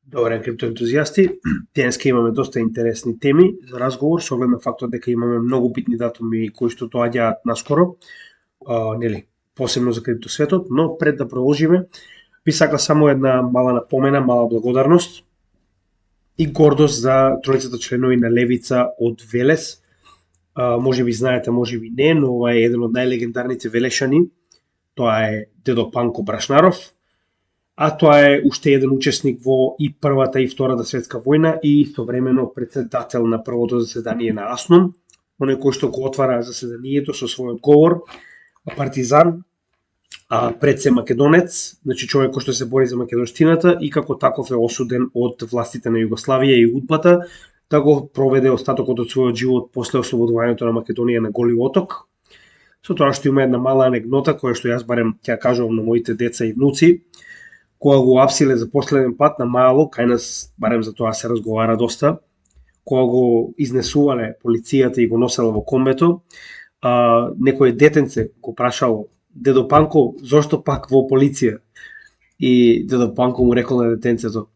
Добре, криптоентузијасти, денеска имаме доста интересни теми за разговор, со оглед на фактот дека имаме многу битни датуми кои што доаѓаат наскоро, нели, посебно за криптосветот, но пред да продолжиме, би сакал само една мала напомена, мала благодарност и гордост за тројцата членови на Левица од Велес. Може би знаете, може би не, но ова е еден од најлегендарните велешани. Тоа е дедо Панко Брашнаров, а тоа е уште еден учесник во и Првата и Втората светска војна и истовремено председател на првото заседание на АСНОМ, оној кој што го отвара заседанието со својот говор, партизан, пред се македонец, значи човек кој што се бори за македонштината и како таков е осуден од властите на Југославија и УДБА да го проведе остатокот од својот живот после ослободувањето на Македонија на Голи оток. Со тоа што има една мала анегдота која што јас барем ќе кажувам на моите деца и внуци, кога го апсиле за последен пат на мало, кај нас барем за тоа се разговара доста, кога го изнесувале полицијата и го носеле во комбето, некој детенце го прашало: дедо Панко, зошто пак во полиција? И дедо Панко му рекол на детенцето: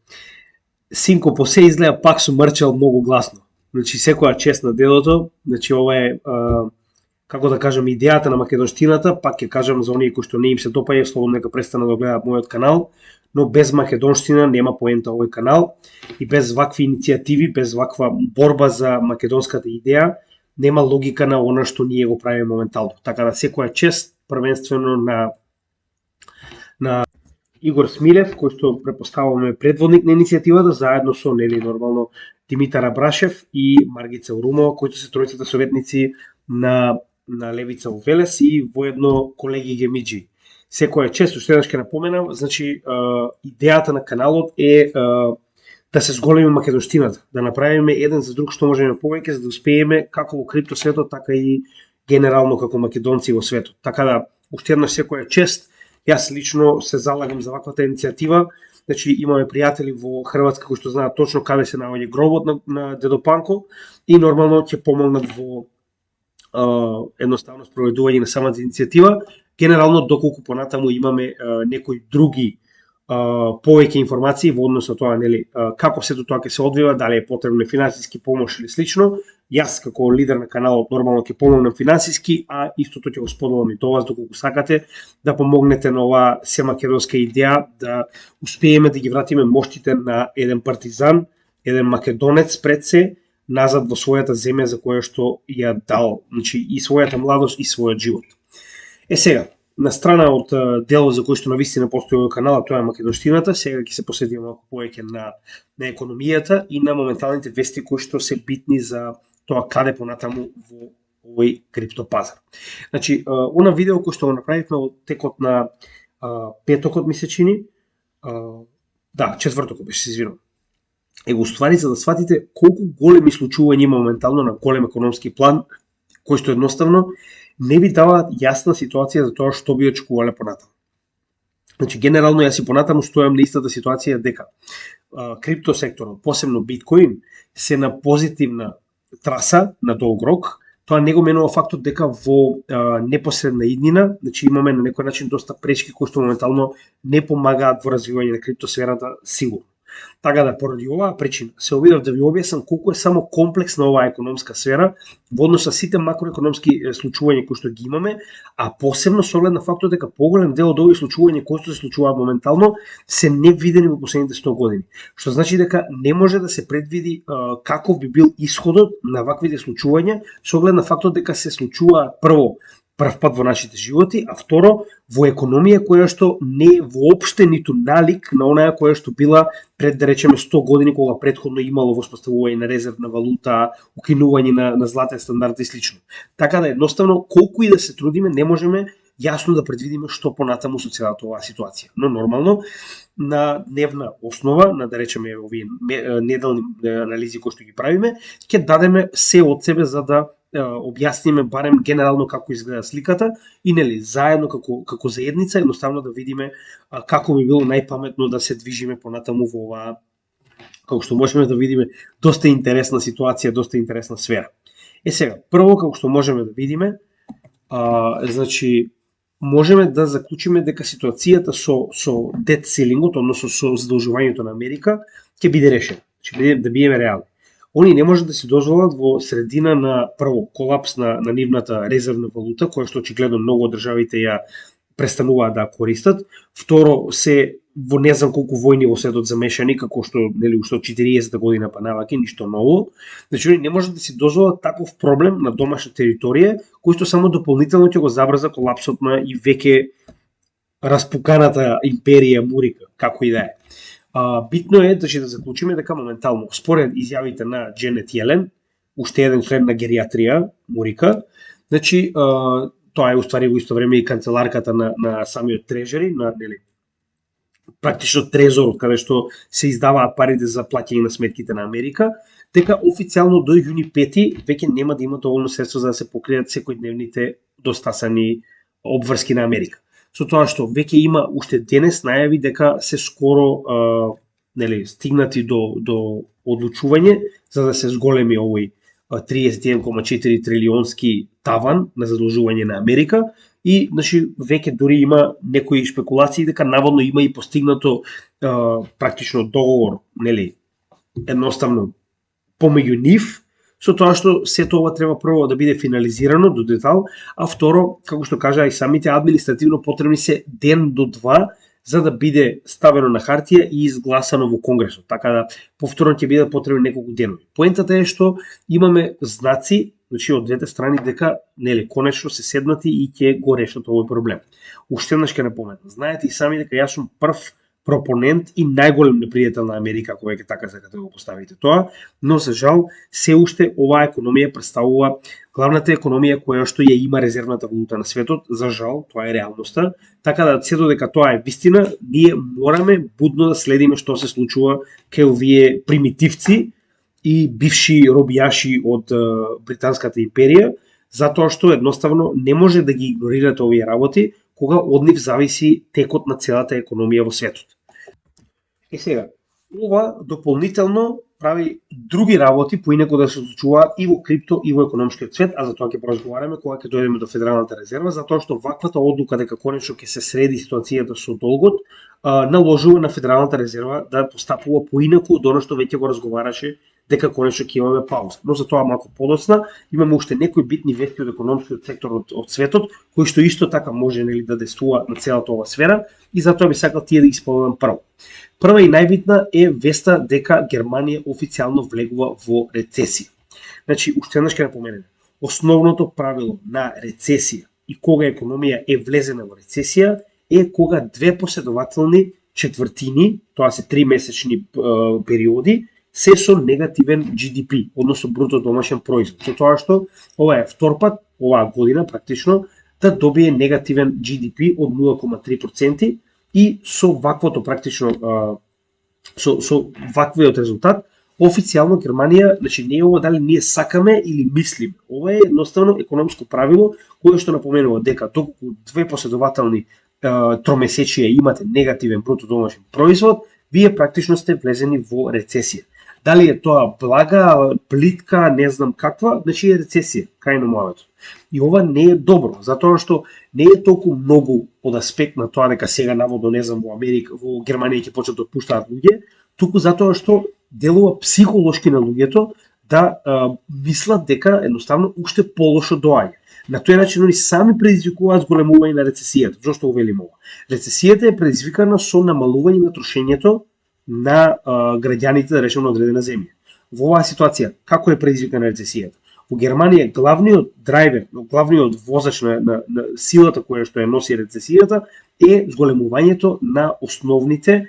синко, по се изгледа пак сум мрчал многу гласно. Значи, секоја чест на дедото, значи ова е, како да кажам, идејата на македонштината, пак ќе кажам за оние кои што не им се допаѓа, слободно нека престанат да гледаат мојот канал, но без македонштина нема поента овој канал и без вакви иницијативи, без ваква борба за македонската идеја, нема логика на она што ние го правиме моментално. Така да секоја чест првенствено на Игор Смилев, кој што препоставуваме предводник на иницијативата, заедно со, нели, нормално, Димитар Абрашев и Маргица Урумова, кои се тројцата советници на Левица во Велес и воедно колеги Гемиджи. Секоја чест, уште еднаш ќе напоменам, значи, идејата на каналот е да се зголеми македонштината, да направиме еден за друг што можеме повеќе, за да успееме како во криптосветот, така и генерално како македонци во светот. Така да, уште еднаш секоја чест, јас лично се залагам за ваквата иницијатива. Значи, имаме пријатели во Хрватска кои што знаат точно каде се наоѓа гробот на дедо Панко и нормално ќе помогнат во едноставно спроведување на самата иницијатива. Генерално, доколку понатаму имаме некои други повеќе информации во однос на тоа, нели, како сето тоа ќе се одвива, дали е потребна финансиски помош или слично. Јас како лидер на каналот нормално ќе помогнам финансиски, а истото ќе го споделам и тоа доколку сакате да помогнете на оваа семакедонска идеја, да успееме да ги вратиме моштите на еден партизан, еден македонец пред се, назад во својата земја за која што ја дал, значи и својата младост и својот живот. Сега, на страна од делот за кој што навистина постои овој канал, тоа е македонштината, сега ќе се посветиме малку повеќе на економијата и на моменталните вести кои што се битни за тоа каде понатаму во овој криптопазар. Значи, она видео кој што го направивме во текот на петокот, ми се чини, четвртокот беше, се извинувам, е го ствари за да сватите колку големи случувања има моментално на голем економски план, кои што едноставно не ви даваат јасна ситуација за тоа што би очекувале понатаму. Значи, генерално јас и понатаму стојам на истата ситуација дека криптосекторот, посебно биткоин, се на позитивна траса на долг рок. Тоа не го менува фактот дека во непосредна иднина, значи имаме на некој начин доста пречки кои што моментално не помагаат во развивање на криптосферата сигурно. Така да, поради оваа причина, се обидов да ви објаснам колку е само комплексна оваа економска сфера во однос на сите макроекономски случувања кои што ги имаме, а посебно со оглед на фактот дека поголем дел од овие случувања кои што се случуваат моментално се невидени во последните 100 години. Што значи дека не може да се предвиди каков би бил исходот на ваквите случувања со оглед на фактот дека се случуваат прв пат во нашите животи, а второ во економија која што не е воопште ниту налик на онаја која што била пред, да речеме, 100 години, кога претходно имало воспоставување на резервна валута, укинување на златен стандард и слично. Така да, едноставно, колку и да се трудиме, не можеме јасно да предвидиме што понатаму со целата оваа ситуација. Но нормално, на дневна основа, на, да речеме, овие неделни анализи кои што ги правиме, ќе дадеме се од себе за да објасниме барем генерално како изгледа сликата и, нели, заедно како заедница едноставно да видиме како би било најпаметно да се движиме понатаму во оваа, како што можеме да видиме, доста интересна ситуација, доста интересна сфера. Сега, прво како што можеме да видиме, значи можеме да заклучиме дека ситуацијата со дет селингот, односно со задолжувањето на Америка, ќе биде решена. Да биеме реални. Они не можат да се дозволат во средина на прво колапс на нивната резервна валута, која што очигледно многу од државите ја престануваат да користат. Второ, се во не знам колку војни во светот замешани, како што нели уште од 40 година па наваки, ништо ново. Значи не можат да си дозволат таков проблем на домашна територија, кој што само дополнително ќе го забрза колапсот на и веќе распуканата империја Мурика, како и да е. Битно е да заклучиме дека моментално, според изјавите на Дженет Јелен, уште еден член на гериатрија Мурика, значи тоа е уствари во исто време и канцеларката на самиот трежери, на нели практично трезорот каде што се издаваат парите за плаќање на сметките на Америка, дека официјално до јуни 5 веќе нема да има доволно средства за да се покријат секојдневните достасани обврски на Америка. Со тоа што веќе има уште денес најави дека се скоро нели стигнати до одлучување за да се зголеми овој 31,4 трилионски таван на задолжување на Америка и значи веќе дури има некои шпекулации дека наводно има и постигнато практично договор, нели, едноставно помеѓу нив, со тоа што сето ова треба прво да биде финализирано до детал, а второ, како што кажа и самите административно потребни се ден до два за да биде ставено на хартија и изгласано во Конгресот. Така да повторно ќе бидат потребни неколку денови. Поентата е што имаме знаци, значи од двете страни дека нели конечно се седнати и ќе го решат овој проблем. Уште еднаш ќе напоменам. Знаете и сами дека јас сум прв пропонент и најголем непријател на Америка, ако веќе така сакате да го поставите тоа, но за жал се уште оваа економија представува главната економија која што ја има резервната валута на светот. За жал, тоа е реалноста. Така да се додека тоа е вистина, ние мораме будно да следиме што се случува кај овие примитивци и бивши робијаши од британската империја, затоа што едноставно не може да ги игнорирате овие работи, кога од нив зависи текот на целата економија во светот. И сега, ова дополнително прави други работи поинаку да се случуваат и во крипто и во економскиот свет, а за тоа ќе поразговараме кога ќе дојдеме до Федералната резерва, затоа што ваквата одлука дека конечно ќе се среди ситуацијата со долгот, наложува на Федералната резерва да постапува поинаку од она што веќе го разговараше дека конечно ќе имаме пауза. Но за тоа малку подоцна имаме уште некои битни вести од економскиот сектор од светот, кои што исто така може нели да действуваат на целата ова сфера и затоа би сакал тие да ги споменам прво. Прва и најбитна е веста дека Германија официјално влегува во рецесија. Значи, уште еднаш ќе напоменеме, основното правило на рецесија и кога економија е влезена во рецесија е кога две последователни четвртини, тоа се 3 месечни периоди, се со негативен GDP, односно бруто домашен производ. Со тоа што ова е втор пат, оваа година практично, да добие негативен GDP од 0,3% и со ваквото практично, со ваквиот резултат, официјално Германија, значи не е ова дали ние сакаме или мислиме. Ова е едноставно економско правило, кое што напоменува дека доколку две последователни тромесечија имате негативен бруто домашен производ, вие практично сте влезени во рецесија. Дали е тоа блага, плитка, не знам каква, значи е рецесија, крај на моето. И ова не е добро, затоа што не е толку многу од аспект на тоа дека сега наводно не знам во Америка, во Германија ќе почнат да отпуштаат луѓе, туку затоа што делува психолошки на луѓето да мислат дека едноставно уште полошо доаѓа. На тој начин они сами предизвикуваат зголемување на рецесијата. Зошто го велим ова? Рецесијата е предизвикана со намалување на трошењето на граѓаните, да речеме, на одредена земја. Во оваа ситуација, како е предизвикана рецесијата? Во Германија главниот драйвер, главниот возач на силата која што ја носи рецесијата е зголемувањето на основните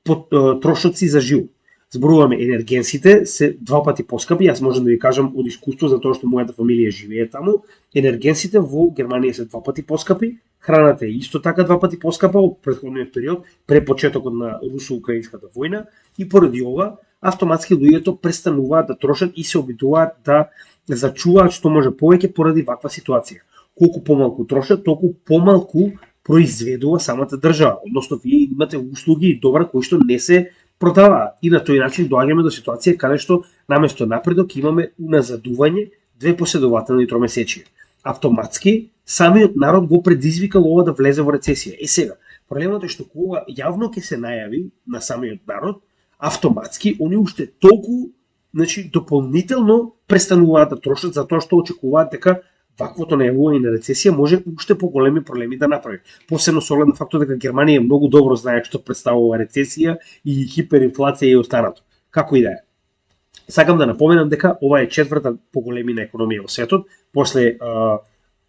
трошоци за живот. Зборуваме енергенсите се 2 пати поскапи, јас можам да ви кажам од искуство затоа што мојата фамилија живее таму. Енергенсите во Германија се 2 пати поскапи, храната е исто така 2 пати поскапа од претходниот период, пред почетокот на русо-украинската војна и поради ова автоматски луѓето престануваат да трошат и се обидуваат да зачуваат што може повеќе поради ваква ситуација. Колку помалку трошат, толку помалку произведува самата држава, односно вие имате услуги и добра кои што не се продаваат. И на тој начин доаѓаме до ситуација каде што наместо напредок имаме уназадување две последователни тромесечија. Автоматски самиот народ го предизвикал ова да влезе во рецесија. Сега, проблемот е што кога јавно ќе се најави на самиот народ, автоматски они уште толку, значи дополнително престануваат да трошат затоа што очекуваат дека ваквото најавување на рецесија може уште поголеми проблеми да направи. Посебно со оглед на фактот дека Германија многу добро знае што представува рецесија и хиперинфлација и останато. Како и да е. Сакам да напоменам дека ова е четврта поголемина економија во светот, после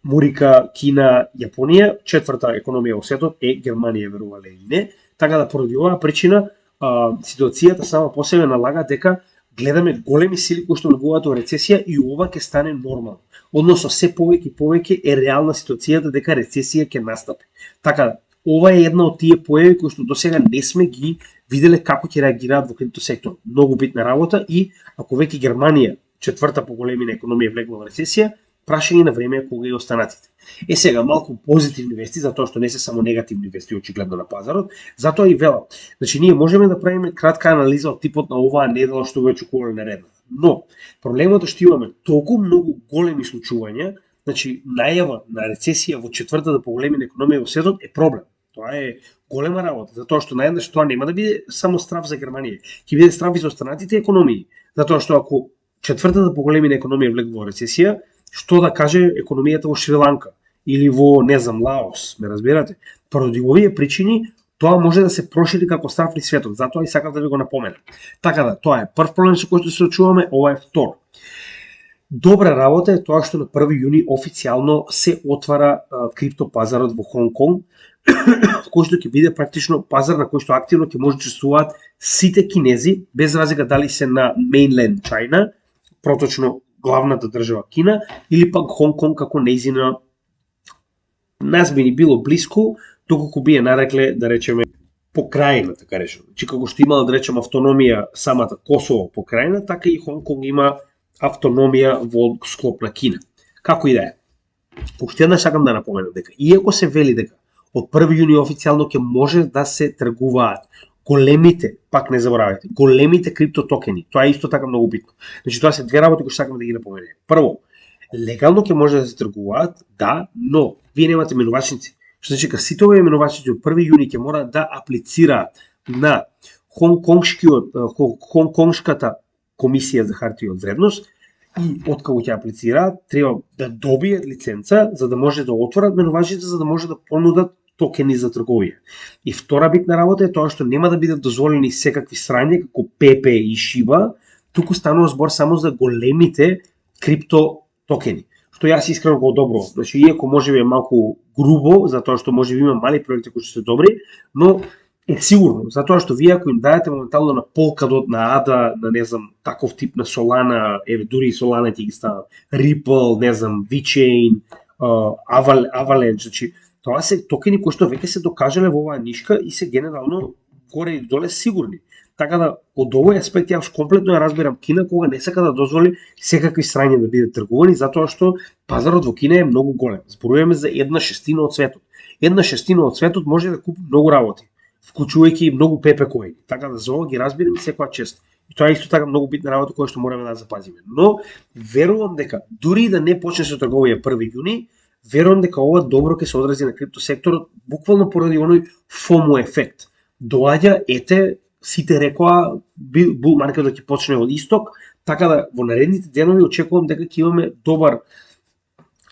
Мурика, Кина, Јапонија, четврта економија во светот е Германија, верувале или не. Така да поради оваа причина ситуацијата сама по себе налага дека гледаме големи сили кои што влегуваат во рецесија и ова ќе стане нормално. Односно се повеќе и повеќе е реална ситуацијата дека рецесија ќе настапи. Така, ова е една од тие појави кои што досега не сме ги виделе како ќе реагираат во крипто сектор. Многу битна работа и ако веќе Германија, четврта поголемина економија, влегла во рецесија, прашање на време кога и останатите. Сега малку позитивни вести, затоа што не се само негативни вести очигледно на пазарот, затоа и велам. Значи ние можеме да правиме кратка анализа од типот на оваа недела што го очекувале наредната. Но проблемот е што имаме толку многу големи случувања, значи најава на рецесија во четвртата поголемина економија во светот е проблем. Тоа е голема работа, затоа што наједнаш тоа нема да биде само страв за Германија, ќе биде страв и за останатите економии, затоа што ако четвртата поголемина економија влегува во рецесија, што да каже економијата во Шри-Ланка или во, не знам, Лаос, ме разбирате? Поради овие причини, тоа може да се прошири како страв низ светот, затоа и сакам да ви го напоменам. Така да, тоа е прв проблем со кој што се очуваме, ова е втор. Добра работа е тоа што на 1 јуни официјално се отвара криптопазарот во Хонг Конг, кој што ќе биде практично пазар на кој што активно ќе може да учествуваат сите кинези, без разлика дали се на Mainland China, проточно главната држава Кина, или пак Хонг Конг како нејзина, нас би ни било блиску, доколку би ја нарекле, да речеме, покрајна, така речено. Че како што имала, да речем, автономија самата Косово покрајна, така и Хонг Конг има автономија во склоп на Кина. Како и да е. Уште еднаш сакам да напоменам дека, иако се вели дека од 1 јуни официјално ќе може да се тргуваат големите, пак не заборавајте, големите криптотокени. Тоа е исто така многу битно. Значи тоа се две работи кои сакам да ги напоменем. Прво, легално ќе може да се тргуваат, да, но вие немате менувачници. Што значи дека сите овие менувачници од 1 јуни ќе мора да аплицираат на Хонконгската комисија за хартија од вредност и откако ќе аплицираат, треба да добијат лиценца за да може да отворат менувачница, за да може да понудат токени за трговија. И втора битна работа е тоа што нема да бидат дозволени секакви срања како Пепе и Шиба, туку станува збор само за големите крипто токени. Што јас искрено го одобрувам. Значи, иако може би е малку грубо, затоа што може би има мали проекти кои што се добри, но е сигурно, затоа што вие ако им дадете моментално на Polkadot, на ADA, на не знам, таков тип на Solana, еве дури и Solana ќе ги ставам, Ripple, не знам, VeChain, Avalanche, значи тоа се токени кои што веќе се докажале во оваа нишка и се генерално горе и доле сигурни. Така да, од овој аспект јас комплетно ја разбирам Кина кога не сака да дозволи секакви срања да бидат тргувани, затоа што пазарот во Кина е многу голем. Зборуваме за 1/6 од светот. 1/6 од светот може да купи многу работи, вклучувајќи и многу Пепе коини. Така да за ова ги разбирам и секоја чест. И тоа е исто така многу битна работа која што мораме да запазиме. Но верувам дека дури да не почне со трговија 1 јуни, верувам дека ова добро ќе се одрази на крипто секторот, буквално поради оној FOMO ефект. Доаѓа, ете, сите рекоа, бул маркетот ќе почне од исток, така да во наредните денови очекувам дека ќе имаме добар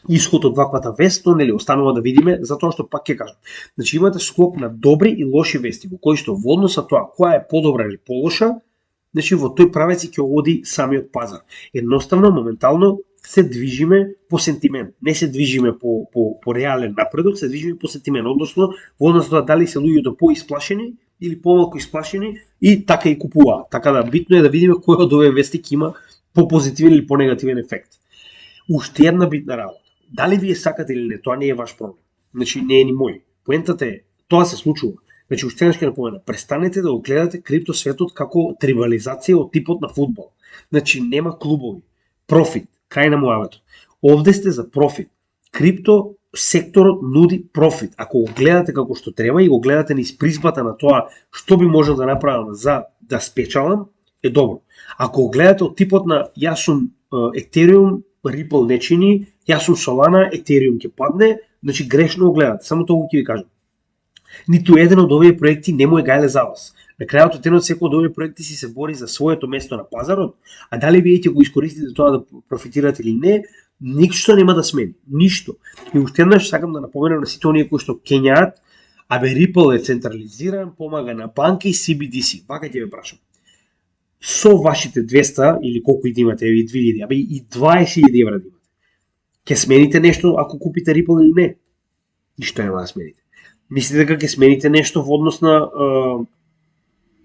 исход од ваквата вест, но нели останува да видиме, затоа што пак ќе кажам. Значи имате склоп на добри и лоши вести, во кои што во однос на тоа која е подобра или полоша, значи во тој правец ќе оди самиот пазар. Едноставно, моментално се движиме по сентимент, не се движиме по реален напредок, се движиме по сентимент, односно во однос на дали се луѓето поисплашени или помалку исплашени и така и купуваат. Така да битно е да видиме кој од овие вести ќе има по-позитивен или по-негативен ефект. Уште една битна работа. Дали вие сакате или не, тоа не е ваш проблем. Значи не е ни мој. Поентата е, тоа се случува. Значи уште еднаш ќе напомена, престанете да го гледате крипто светот како трибализација од типот на фудбал. Значи нема клубови, профит, крај на муавето. Овде сте за профит. Крипто секторот нуди профит. Ако го гледате како што треба и го гледате низ призмата на тоа што би можел да направам за да спечалам, е добро. Ако го гледате од типот на јас сум Ethereum, Ripple не чини, Јас сум Solana, Ethereum ќе падне, значи грешно го гледате. Само тоа ќе ви кажам. Ниту еден од овие проекти не му е гајле за вас. На крајот од денот секој од овие проекти се бори за своето место на пазарот, а дали вие ќе го искористите тоа да профитирате или не, ништо нема да смени, ништо. И уште еднаш сакам да напоменам на сите оние кои што кењаат, абе Ripple е централизиран, помага на банки и CBDC. Вака ќе ве прашам. Со вашите 200 или колку и да имате, и 2000, абе и 20.000 евра да имате, ќе смените нешто ако купите Ripple или не? Ништо нема да смените. Мислите дека ќе смените нешто во однос на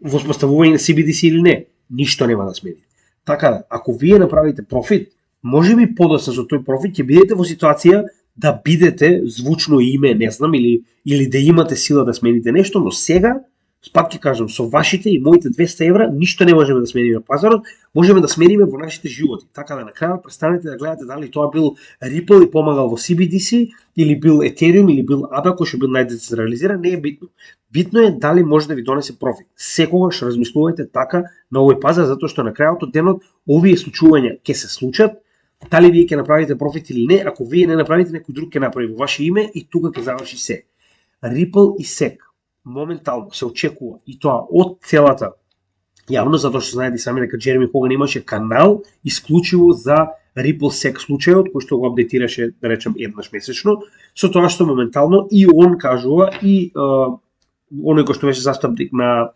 воспоставување на CBDC или не? Ништо нема да смените. Така да, ако вие направите профит, може би подоцна со тој профит ќе бидете во ситуација да бидете звучно име, не знам, или да имате сила да смените нешто, но сега, пак ќе кажам, со вашите и моите 200 евра, ништо не можеме да смениме на пазарот, можеме да смениме во нашите животи. Така да на крајот престанете да гледате дали тоа бил Ripple и помагал во CBDC, или бил Ethereum, или бил ADA, кој што бил најдецентрализиран, не е битно. Битно е дали може да ви донесе профит. Секогаш размислувајте така на овој пазар, затоа што на крајот од денот овие случувања ќе се случат. Дали вие ќе направите профит или не, ако вие не направите, некој друг ќе направи во ваше име и тука ќе заврши се. Ripple и SEC моментално се очекува и тоа од целата јавност, затоа што знаете сами дека Джереми Хоган имаше канал исклучиво за Ripple SEC случајот, кој што го апдейтираше, да речем, еднаш месечно, со тоа што моментално и он кажува и оној кој што беше застапник на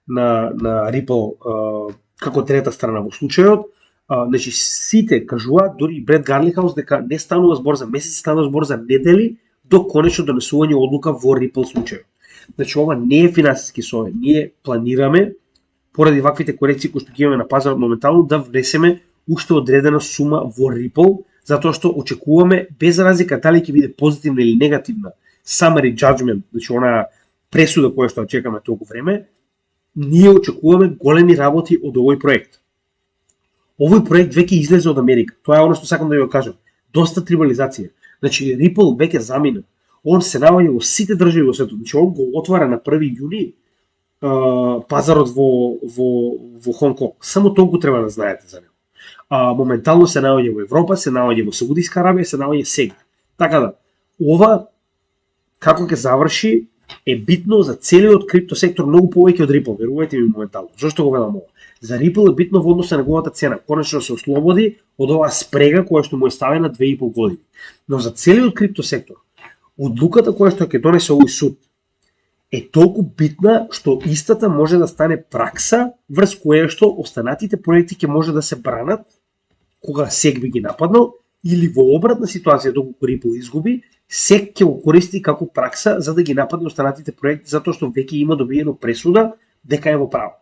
Ripple како трета страна во случајот, значи сите кажуваат, дури и Бред Гарлихаус, дека не станува збор за месеци, станува збор за недели до конечно донесување одлука во Ripple случајот. Значи ова не е финансиски совет. Ние планираме поради ваквите корекции кои што ги имаме на пазарот моментално да внесеме уште одредена сума во Ripple, затоа што очекуваме без разлика дали ќе биде позитивна или негативна summary judgment, значи она пресуда која што чекаме толку време, ние очекуваме големи работи од овој проект. Овој проект веќе излезе од Америка. Тоа е оно што сакам да ви го кажам. Доста трибализација. Значи Ripple веќе замина. Он се наоѓа во сите држави во светот. Значи он го отвара на 1 јуни пазарот во Хонг Конг. Само толку треба да знаете за него. Моментално се наоѓа во Европа, се наоѓа во Саудиска Арабија, се наоѓа сега. Така да, ова како ќе заврши е битно за целиот крипто сектор многу повеќе од Ripple, верувајте ми моментално. Зошто го велам ова? За Ripple е битно во однос на неговата цена, конечно се ослободи од оваа спрега која што му е ставена 2,5 години. Но за целиот крипто сектор, одлуката која што ќе донесе овој суд е толку битна што истата може да стане пракса врз која што останатите проекти ќе може да се бранат кога SEC би ги нападнал, или во обратна ситуација доколку Ripple изгуби, SEC ќе го користи како пракса за да ги нападне останатите проекти затоа што веќе има добиено пресуда дека е во право.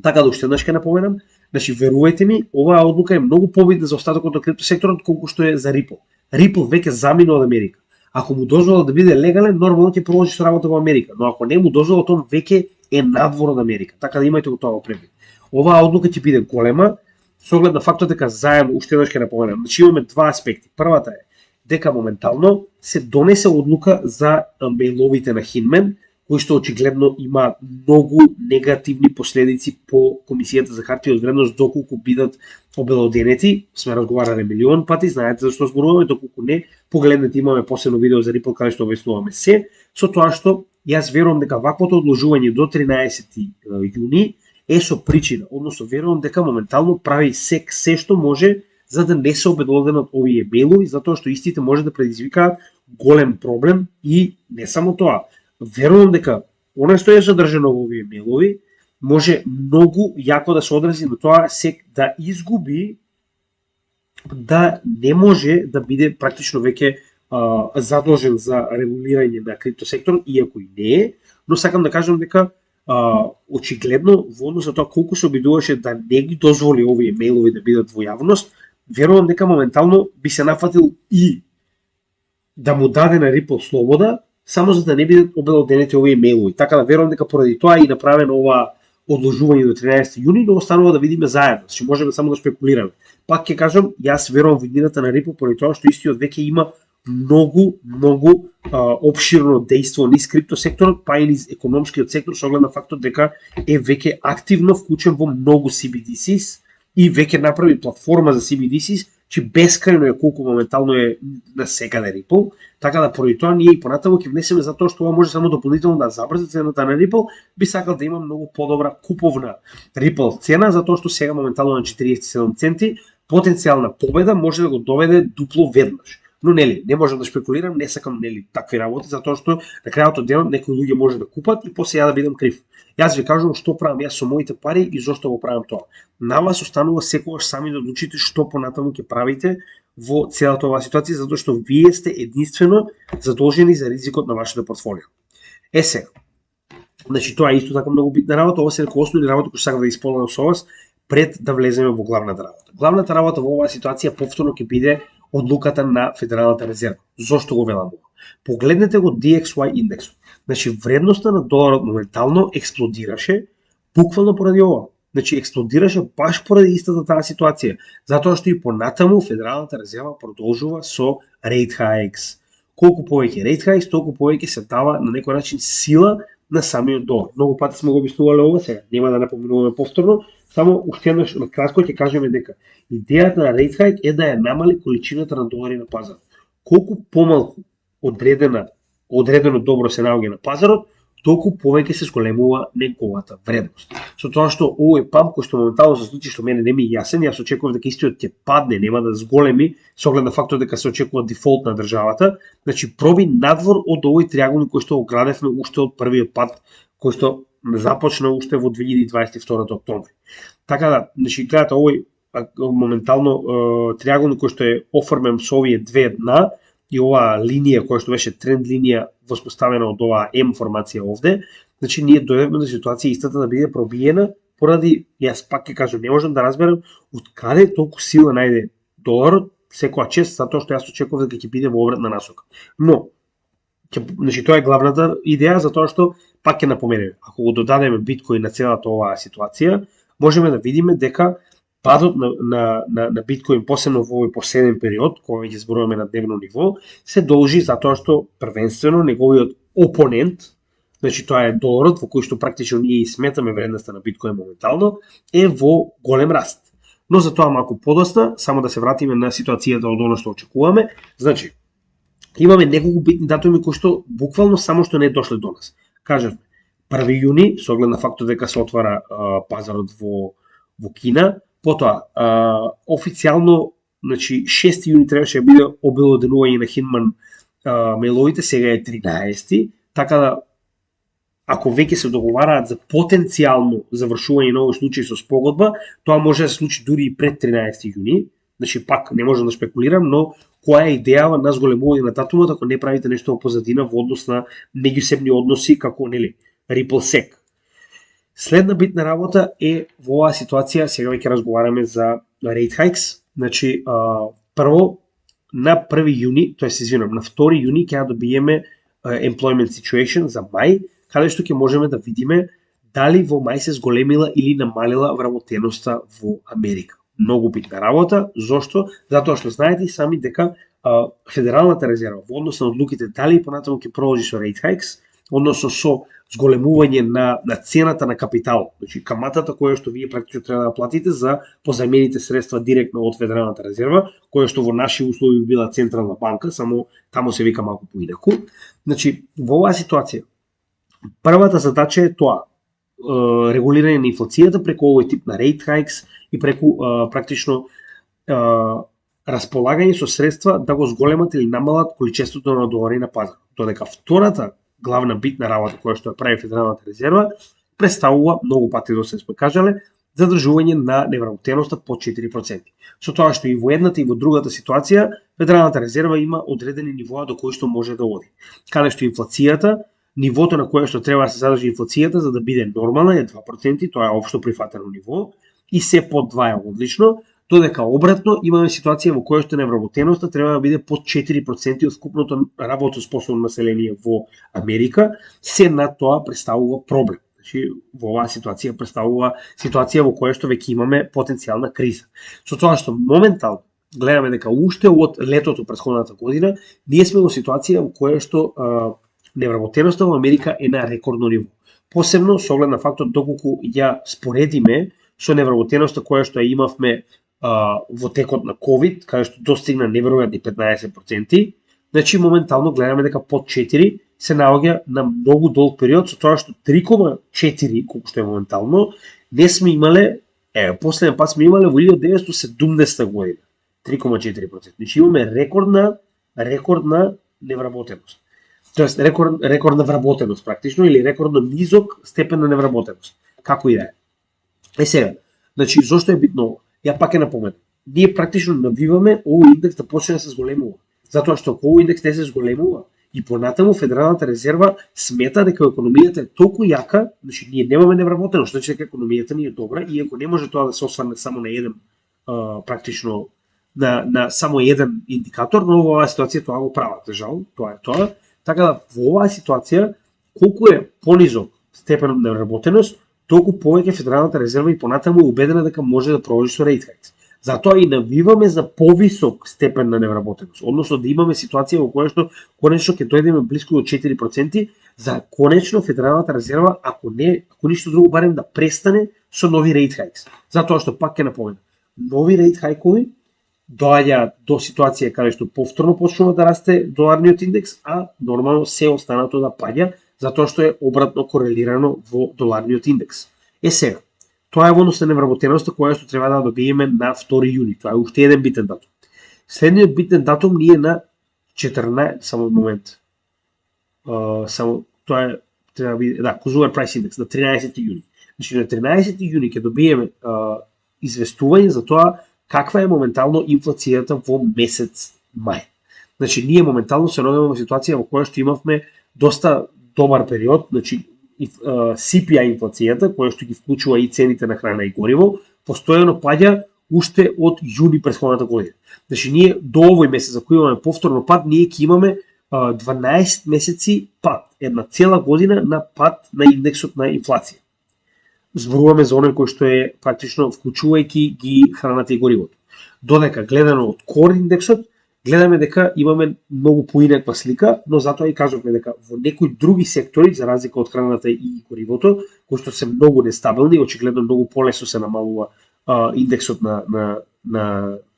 Така да уште еднаш ќе напоменам, значи верувајте ми, оваа одлука е многу побитна за остатокот на крипто секторот колку што е за Ripple. Ripple веќе замина од Америка. Ако му дозвола да биде легален, нормално ќе продолжи со работа во Америка, но ако не му дозвола, он веќе е надвор од Америка. Така да имајте го тоа во предвид. Оваа одлука ќе биде голема, со оглед на фактот дека заем, уште еднаш ќе напоменам, значи имаме два аспекти. Првата е дека моментално се донесе одлука за мејловите на Hinman, кои што очигледно има многу негативни последици по Комисијата за хартија од вредност доколку бидат обелоденети. Сме разговарале милион пати, знаете зашто зборуваме, доколку не, погледнете, имаме посебно видео за Ripple каде што објаснуваме се, со тоа што јас верувам дека ваквото одложување до 13 јуни е со причина, односно верувам дека моментално прави се што може за да не се обелоденат овие мејлови, затоа што истите може да предизвикаат голем проблем и не само тоа. Верувам дека оно што е задржано во овие мејлови може многу јако да се одрази на тоа SEC да изгуби, да не може да биде практично веќе задолжен за регулирање на крипто сектор, иако и не е, но сакам да кажам дека очигледно во однос на тоа колку се обидуваше да не ги дозволи овие мејлови да бидат во јавност, верувам дека моментално би се нафатил и да му даде на Ripple слобода, само за да не бидат обелоденети овие мејлови. Така да верувам дека поради тоа и направено ова одложување до 13 јуни, но останува да видиме заедно. Што можеме само да спекулираме. Пак ќе кажам, јас верувам во идејата на Ripple поради тоа што истиот веќе има многу опширно дејство низ крипто секторот, па и низ економскиот сектор, со оглед на фактот дека е веќе активно вклучен во многу CBDCs и веќе направи платформа за CBDCs Значи бескрајно е колку моментално е на секаде Ripple, така да поради тоа ние и понатаму ќе внесеме затоа што ова може само дополнително да забрзи цената на Ripple, би сакал да има многу подобра куповна Ripple цена, затоа што сега моментално на 47 центи потенцијална победа може да го доведе дупло веднаш. Но нели, не можам да шпекулирам, не сакам нели такви работи затоа што на крајот од денот некои луѓе може да купат и после ја да бидам крив. Јас ви кажувам што правам јас со моите пари и зошто го правам тоа. На вас останува секогаш сами да одлучите што понатаму ќе правите во целата оваа ситуација, затоа што вие сте единствено задолжени за ризикот на вашето портфолио. Сега, значи тоа е исто така многу битна работа, ова се некои основни работи кои сакам да исполнам со вас пред да влеземе во главната работа. Главната работа во оваа ситуација повторно ќе биде одлуката на Федералната резерва. Зошто го велам ова? Погледнете го DXY индексот. Значи вредноста на доларот моментално експлодираше буквално поради ова. Значи експлодираше баш поради истата таа ситуација, затоа што и понатаму Федералната резерва продолжува со rate hikes. Колку повеќе rate hikes, толку повеќе се дава на некој начин сила на самиот долар. Многу пати сме го објаснувале ова сега, нема да напоминуваме повторно, само уште еднаш на кратко ќе кажеме дека идејата на rate hike е да ја намали количината на долари на пазарот. Колку помалку одредено добро се наоѓа на пазарот, толку повеќе се зголемува неговата вредност. Со тоа што овој памп кој што моментално се случи, што мене не ми јасен, јас очекував дека истиот ќе падне, нема да зголеми со оглед на фактот дека се очекува дефолт на државата, значи проби надвор од овој триаголник кој што го градевме уште од првиот пат кој што започна уште во 2022 октомври. Така да, значи гледате овој моментално триаголник кој што е оформен со овие две дна и оваа линија која што беше тренд линија воспоставена од оваа М формација овде, значи ние дојдевме до ситуација истата да биде пробиена поради, јас пак ќе кажам, не можам да разберам од каде толку сила најде доларот секоја чест, затоа што јас очекував дека ќе биде во обратна насока. Но значи тоа е главната идеја, затоа што пак ќе напоменеме, ако го додадеме биткоин на целата оваа ситуација, можеме да видиме дека падот на биткоин, посебно во овој последен период, кој ќе зборуваме на дневно ниво, се должи затоа што првенствено неговиот опонент, значи тоа е доларот, во кој што практично ние и сметаме вредноста на биткоин моментално, е во голем раст. Но за тоа малку подоцна, само да се вратиме на ситуацијата од оно што очекуваме, значи имаме неколку битни датуми кои што буквално само што не дошле до нас. Кажавме 1 јуни, со оглед на фактот дека се отвара пазарот во Кина. Потоа, официјално, значи 6 јуни требаше да биде обелоденување на Хинман мейловите, сега е 13, така да ако веќе се договараат за потенцијално завршување на овој случај со спогодба, тоа може да се случи дури и пред 13 јуни, значи пак не можам да шпекулирам, но која е идејава на зголемување на датумот ако не правите нешто во позадина во однос на меѓусебни односи како нели Ripple SEC. Следна битна работа е во оваа ситуација, сега веќе разговараме за rate hikes, значи прво на 1 јуни, тоест извинувам, на 2 јуни ќе добиеме employment situation за мај, каде што ќе можеме да видиме дали во мај се зголемила или намалила вработеноста во Америка. Многу битна работа, зошто? Затоа што знаете и сами дека Федералната резерва во однос на одлуките дали понатаму ќе продолжи со rate hikes, односно со зголемување на цената на капитал, значи каматата која што вие практично треба да платите за позајмените средства директно од Федералната резерва, која што во наши услови би била централна банка, само таму се вика малку поинаку. Значи во оваа ситуација првата задача е тоа, регулирање на инфлацијата преку овој тип на rate hikes и преку практично располагање со средства да го зголемат или намалат количеството на долари на пазар. Додека втората главна битна работа која што ја прави Федералната резерва представува, многу пати до сега сме кажале, задржување на невработеноста под 4%. Со тоа што и во едната и во другата ситуација Федералната резерва има одредени нивоа до кои што може да оди. Каде што инфлацијата, нивото на кое што треба да се задржи инфлацијата за да биде нормална е 2%, тоа е општо прифатено ниво и се под 2 е одлично, додека обратно имаме ситуација во која што невработеноста треба да биде под 4% од вкупното работоспособно население во Америка, се на тоа представува проблем. Значи, во оваа ситуација представува ситуација во која што веќе имаме потенцијална криза. Со тоа што моментално гледаме дека уште од летото претходната година ние сме во ситуација во која што невработеноста во Америка е на рекордно ниво. Посебно со оглед на фактот доколку ја споредиме со невработеноста која што ја имавме во текот на COVID, каде што достигна неверојатни 15%, значи моментално гледаме дека под 4 се наоѓа на многу долг период, со тоа што 3,4, колку што е моментално, не сме имале, последен пат сме имале во 1970 година, 3,4%. Значи имаме рекордна невработеност. Тоест рекордна вработеност практично или рекордно низок степен на невработеност. Како и да е. Сега, значи зошто е битно ова? Ја пак е напоменам. Ние практично навиваме овој индекс да почне да се зголемува. Затоа што ако овој индекс не се зголемува и понатаму Федералната резерва смета дека економијата е толку јака, значи ние немаме невработеност, значи дека економијата ни е добра и ако не може тоа да се осварне само на еден практично на само еден индикатор, но во оваа ситуација тоа го прават, за жал, тоа е тоа. Така да во оваа ситуација колку е понизок степенот на невработеност, толку повеќе Федералната резерва и понатаму е убедена дека може да продолжи со rate hikes. Затоа и навиваме за повисок степен на невработеност, односно да имаме ситуација во која што конечно ќе дојдеме блиску до 4%, за конечно Федералната резерва, ако ништо друго, барем да престане со нови rate hikes. Затоа што пак ќе напоменам, нови rate hike-ови доаѓа до ситуација каде што повторно почнува да расте доларниот индекс, а нормално се останато да паѓа, затоа што е обратно корелирано во доларниот индекс. Сега, тоа е во однос на невработеноста која што треба да добиеме на 2 јуни. Тоа е уште еден битен датум. Следниот битен датум ни е на 14, само момент. Само тоа е треба да биде, Consumer Price Index на 13 јуни. Значи на 13 јуни ќе добиеме известување за тоа каква е моментално инфлацијата во месец мај. Значи ние моментално се наоѓаме во ситуација во која што имавме доста добар период, значи CPI инфлацијата, која што ги вклучува и цените на храна и гориво, постојано паѓа уште од јуни претходната година. Значи ние до овој месец, ако имаме повторно пад, ние ќе имаме 12 месеци пад, една цела година на пад на индексот на инфлација. Зборуваме за оној кој што е практично вклучувајќи ги храната и горивото. Додека гледано од core индексот, гледаме дека имаме многу поинаква слика, но затоа и кажуваме дека во некои други сектори, за разлика од храната и горивото, кои што се многу нестабилни, очигледно многу полесно се намалува индексот на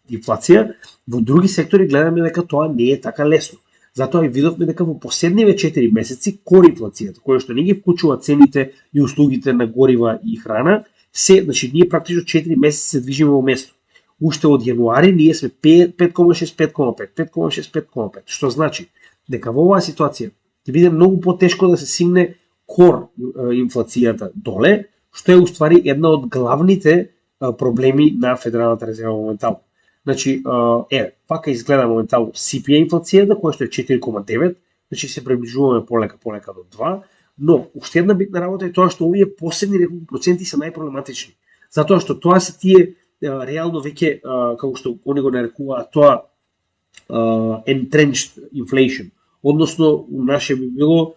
инфлација, во други сектори гледаме дека тоа не е така лесно. Затоа и видовме дека во последниве 4 месеци кор инфлацијата, која што не ги вклучува цените и услугите на горива и храна, значи ние практично 4 месеци се движиме во место. Уште од јануари ние сме 5,6, 5,5, 5,6, 5,5, што значи дека во оваа ситуација ќе биде многу потешко да се симне кор инфлацијата доле, што е уствари една од главните проблеми на Федералната резерва моментално. Значи, вака изгледа моментално CPI инфлацијата, која што е 4,9, значи се приближуваме полека до 2, но уште една битна работа е тоа што овие последни неколку проценти се најпроблематични. Затоа што тоа се тие реално веќе, како што они го нарекуваат тоа entrenched inflation, односно у наше би било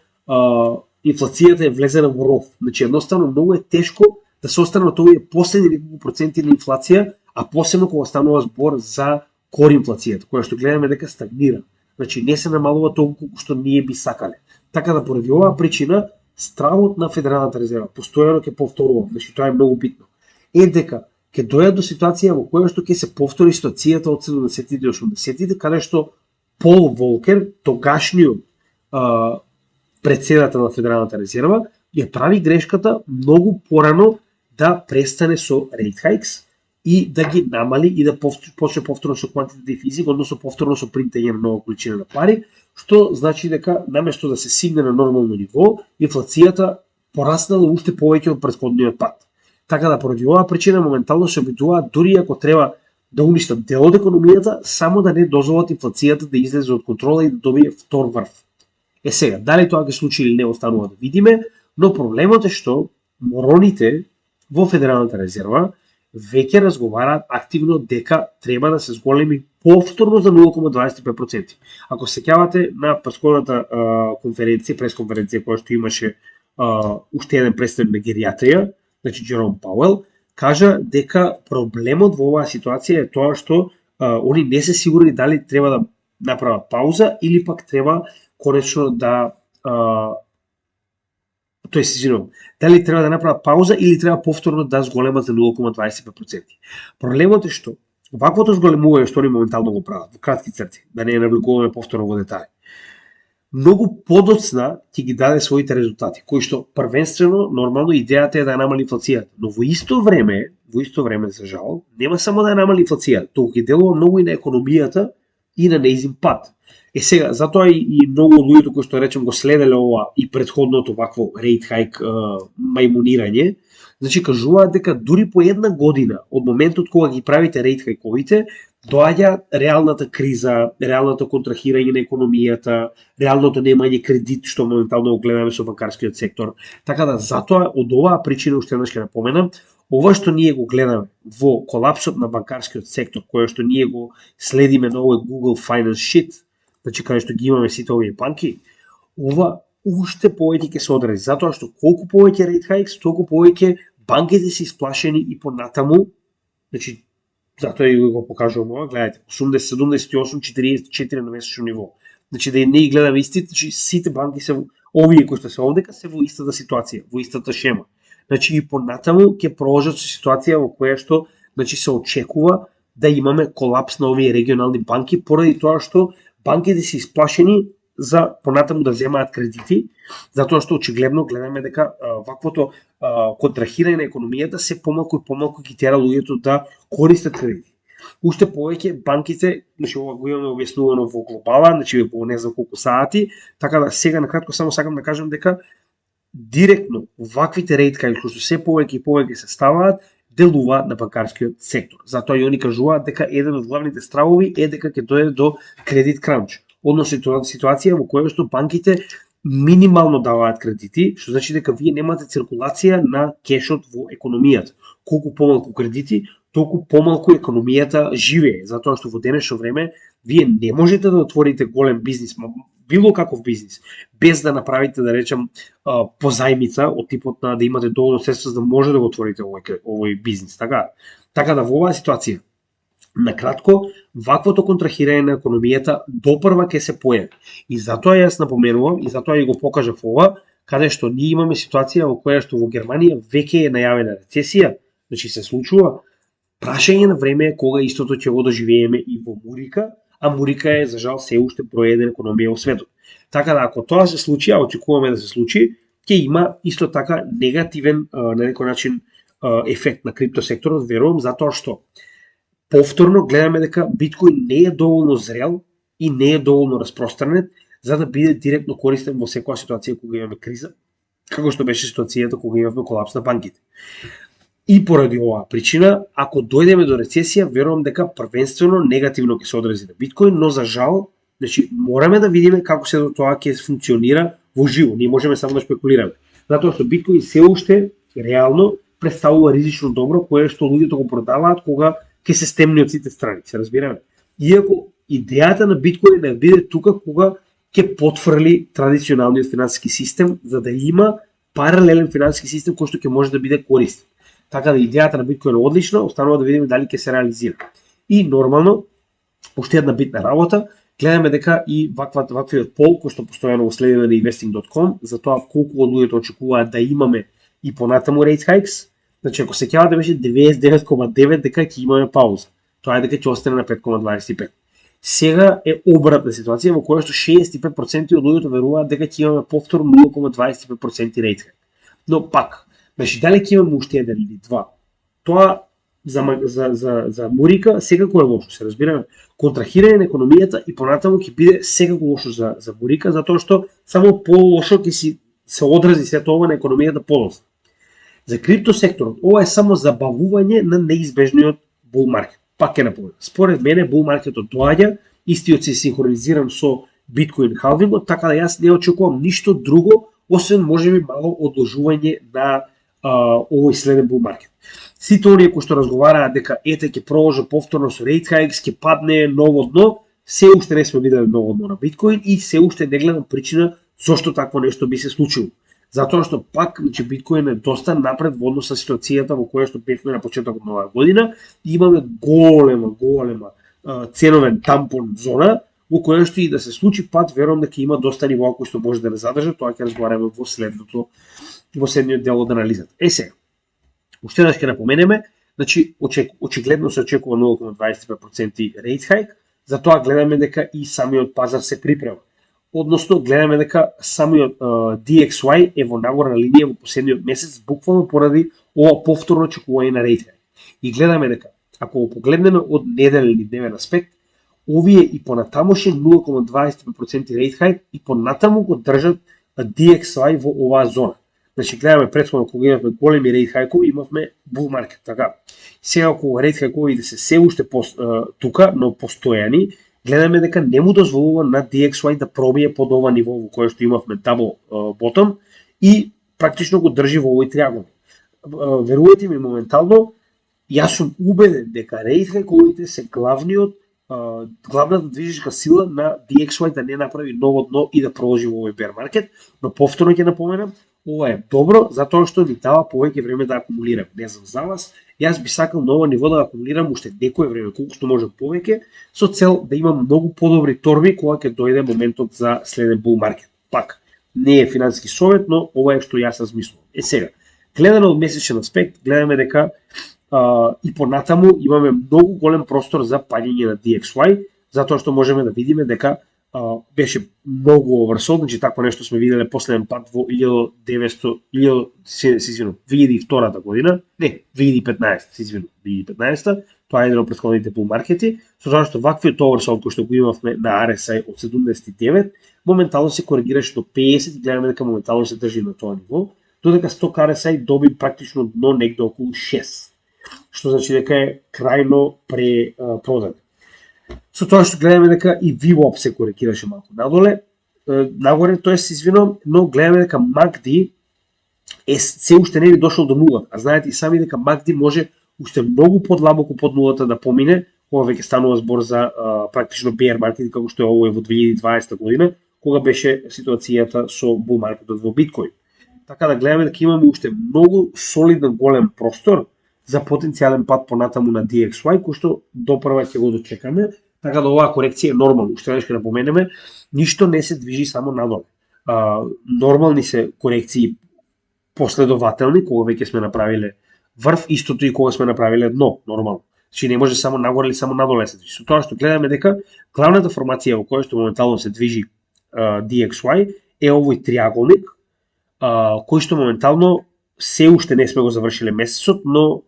инфлацијата е влезена во ров. Значи едноставно многу е тешко да се останат овие последни неколку проценти на инфлација, а посебно кога станува збор за кор инфлацијата, која што гледаме дека стагнира. Значи не се намалува толку колку што ние би сакале. Така да поради оваа причина стравот на Федералната резерва постојано ќе повторува, значи тоа е многу битно. Дека ќе дојде до ситуација во која што ќе се повтори ситуацијата од 70-тите и 80-тите, каде што Пол Волкер, тогашниот председател на Федералната резерва, ја прави грешката многу порано да престане со rate hikes и да ги намали и да почне повторно со quantitative easing, односно повторно со принтање на нова количина на пари, што значи дека наместо да се сигне на нормално ниво, инфлацијата пораснала уште повеќе од претходниот пат. Така да поради оваа причина моментално се обидуваат дури ако треба да уништат дел од економијата, само да не дозволат инфлацијата да излезе од контрола и да добие втор врв. Сега, дали тоа ќе случи или не останува да видиме, но проблемот е што мороните во Федералната резерва веќе разговараат активно дека треба да се зголеми повторно за 0,25%. Ако се сеќавате на претходната пресконференција која што имаше уште еден представник на геријатрија, значи Джером Пауел, кажа дека проблемот во оваа ситуација е тоа што они не се сигурни дали треба да направат пауза или пак треба конечно да дали треба да направат пауза или треба повторно да зголемат за 0,25%. Проблемот е што Ваквото зголемување што они моментално го прават, во кратки црти, да не ја навлегуваме повторно во детали, многу подоцна ќе ги даде своите резултати, кои што првенствено нормално идејата е да ја намали инфлацијата, но во исто време за жал, нема само да ја намали инфлацијата, туку ќе делува многу и на економијата и на неизин пат. Сега, затоа и многу од луѓето кои што речем го следеле ова и претходното вакво рейт хајк мајмунирање, значи кажуваат дека дури по една година од моментот кога ги правите рейт хајковите, доаѓа реалната криза, реалното контрахирање на економијата, реалното немање кредит што моментално го гледаме со банкарскиот сектор. Така да затоа од оваа причина уште еднаш ќе напоменам, ова што ние го гледаме во колапсот на банкарскиот сектор, кој што ние го следиме на овој Google Finance Sheet, значи каде што ги имаме сите овие банки, ова уште повеќе ќе се одрази, затоа што колку повеќе рейт хайкс, толку повеќе банките се исплашени и понатаму, значи затоа и го покажувам ова, гледате, 80, 78, 44 на месечно ниво. Значи да не ги гледаме истите, значи сите банки се овие кои што се овдека се во истата ситуација, во истата шема. Значи и понатаму ќе продолжат со ситуација во која што значи се очекува да имаме колапс на овие регионални банки поради тоа што банките се исплашени за понатаму да земаат кредити, затоа што очигледно гледаме дека ваквото контрахирање на економијата се помалку и помалку ги тера луѓето да користат кредити. Уште повеќе банките, значи ова го имаме објаснувано во глобала, значи во не знам колку сати, така да сега на кратко само сакам да кажам дека директно ваквите рейт кои што се повеќе и повеќе се ставаат, делуваат на банкарскиот сектор. Затоа и они кажуваат дека еден од главните стравови е дека ќе дојде до кредит кранч, односно ситуација во која што банките минимално даваат кредити, што значи дека вие немате циркулација на кешот во економијата. Колку помалку кредити, толку помалку економијата живее, затоа што во денешно време вие не можете да отворите голем бизнис, било каков бизнис, без да направите, да речем, позајмица од типот на да имате доволно средства за да може да го отворите овој бизнис. Така да во оваа ситуација, на кратко, ваквото контрахирање на економијата допрва ќе се појави. И затоа јас напоменувам, и затоа и го покажав ова, каде што ние имаме ситуација во која што во Германија веќе е најавена рецесија, значи се случува, прашање на време е кога истото ќе го доживееме и во Мурика, а Мурика е, за жал, се уште број еден економија во светот. Така да, ако тоа се случи, а очекуваме да се случи, ќе има исто така негативен, на некој начин, ефект на криптосекторот, верувам, затоа што повторно гледаме дека биткоин не е доволно зрел и не е доволно распространет за да биде директно користен во секоја ситуација кога имаме криза, како што беше ситуацијата кога имавме колапс на банките. И поради оваа причина, ако дојдеме до рецесија, верувам дека првенствено негативно ќе се одрази на биткоин, но за жал, значи мораме да видиме како се тоа ќе функционира во живо. Ние можеме само да спекулираме. Затоа што биткоин се уште реално представува ризично добро кое што луѓето го продаваат кога ќе се стемни од сите страни, се разбираме. Иако идејата на биткоин е да биде тука кога ќе потврли традиционалниот финансиски систем за да има паралелен финансиски систем кој што ќе може да биде користен. Така да идејата на биткоин е одлична, останува да видиме дали ќе се реализира. И нормално, уште една битна работа, гледаме дека и ваквиот пол кој што постојано го следиме на investing.com за тоа колку од луѓето очекуваат да имаме и понатаму rate hikes. Значи, ако се сеќавате беше 99,9 дека ќе имаме пауза. Тоа е дека ќе остане на 5,25. Сега е обратна ситуација во која што 65% од луѓето веруваат дека ќе имаме повторно 0,25% rate hike. Но пак, значи дали ќе имаме уште еден или два? Тоа за Мурика секако е лошо, се разбираме. Контрахирање на економијата и понатаму ќе биде секако лошо за Мурика, затоа што само по-лошо ќе се одрази сето ова на економијата подоцна. За криптосекторот, ова е само забавување на неизбежниот bull market. Пак ќе напомнам. Според мене bull marketот доаѓа, истиот се синхронизиран со биткоин халвингот, така да јас не очекувам ништо друго, освен можеби мало одложување на овој следен bull market. Сите оние кои што разговараат дека ете ќе продолжи повторно со rate hikes, ќе падне ново дно, се уште не сме виделе ново дно на биткоин и се уште не гледам причина зошто такво нешто би се случило. Затоа што пак, значи, биткоин е доста напред во однос со ситуацијата во која што бевме на почетокот на оваа година и имаме голема ценовен тампон зона во која што и да се случи пат, верувам дека има доста нивоа кои што може да не задржат, тоа ќе разговараме во следниот дел од анализата. Сега, уште еднаш ќе напоменеме Значи, очигледно се очекува 0,25% rate hike, затоа гледаме дека и самиот пазар се припрема. Односно, гледаме дека самиот DXY е во нагорна линија во последниот месец, буквално поради ова повторно очекување на rate hike. И гледаме дека, ако го погледнеме од неделен или дневен аспект, овие и понатамошен 0,25% rate hike и понатаму го држат DXY во оваа зона. Значи, гледаме претходно кога имавме големи rate hike-ови, имавме bull market, така. Сега кога rate hike-овите се уште тука, но постојани, гледаме дека не му дозволува на DXY да пробие под ова ниво во кое што имавме double bottom и практично го држи во овој триаголник. Верувате ми, моментално, јас сум убеден дека rate hike-овите се главната движечка сила на DXY да не направи ново дно и да продолжи во овој bear market, но повторно ќе напоменам, ова е добро затоа што ни дава повеќе време да акумулирам. Не знам за вас, јас би сакал на ова ниво да акумулирам уште некое време, колку што може повеќе, со цел да имам многу подобри торби кога ќе дојде моментот за следен bull market. Пак, не е финансиски совет, но ова е што јас размислувам. Сега, гледано од месечен аспект, гледаме дека и понатаму имаме многу голем простор за паѓање на DXY, затоа што можеме да видиме дека беше многу оверсолд, значи такво нешто сме виделе последен пат во 2002 година, не, 2015, тоа е еден од претходните bull маркети, со тоа што ваквиот оверсолд кој што го имавме на RSI од 79, моментално се коригираше до 50 и гледаме дека моментално се држи на тоа ниво, додека сток RSI доби практично дно негде околу 6. Што значи дека е крајно препродаден. Со тоа што гледаме дека и VWAP се коригираше малку нагоре, тоа се извинувам, но гледаме дека MACD се уште не е дошол до нулата, а знаете и сами дека MACD може уште многу подлабоко под нулата да помине, кога веќе станува збор за практично bear market, како што е овој во 2020 година, кога беше ситуацијата со bull маркетот во биткоин. Така да гледаме дека имаме уште многу солиден голем простор за потенцијален пат понатаму на DXY, кој што допрва ќе го дочекаме, така да оваа корекција е нормална. Уште веднаш ќе напоменеме, ништо не се движи само надолу. Нормални се корекции последователни, кога веќе сме направиле врв, истото и кога сме направиле дно, нормално. Значи не може само нагоре или само надолу се движи. Со тоа што гледаме дека главната формација во која што моментално се движи DXY е овој триаголник, кој што моментално се уште не сме го завршиле месецот, но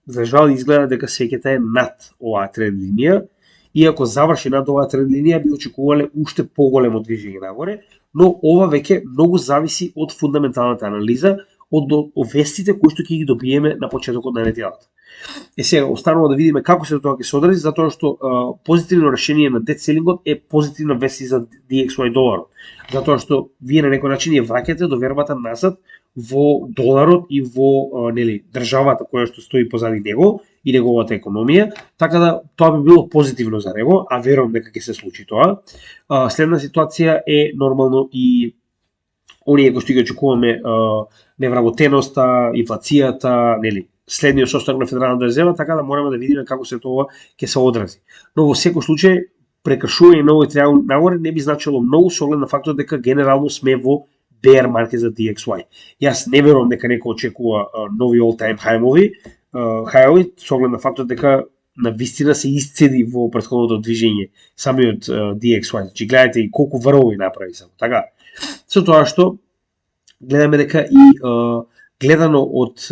за жал изгледа дека свеќата е над оваа тренд линија, и ако заврши над оваа тренд линија би очекувале уште поголемо движење нагоре, но ова веќе многу зависи од фундаменталната анализа, од вестите кои што ќе ги добиеме на почетокот на неделата. Сега останува да видиме како се тоа ќе се одрази, затоа што позитивно решение на debt ceiling-от е позитивна вести за DXY доларот, затоа што вие на некој начин ја враќате довербата назад во доларот и во државата која што стои позади него и неговата економија, така да тоа би било позитивно за него, а верувам дека ќе се случи тоа. Следна ситуација е нормално и оние кои што ги очекуваме невработеноста, инфлацијата, следниот состанок на Федералната резерва, така да мораме да видиме како се тоа ќе се одрази. Но во секој случај прекршување на овој триаголник нагоре не би значило многу со оглед на фактот дека генерално сме во bear market за DXY. Јас не верувам дека некој очекува нови all-time хајови, со оглед на фактот дека на вистина се исцеди во претходното движење самиот DXY. Значи гледате и колку врвови направи само. Така, со тоа што гледаме дека и гледано од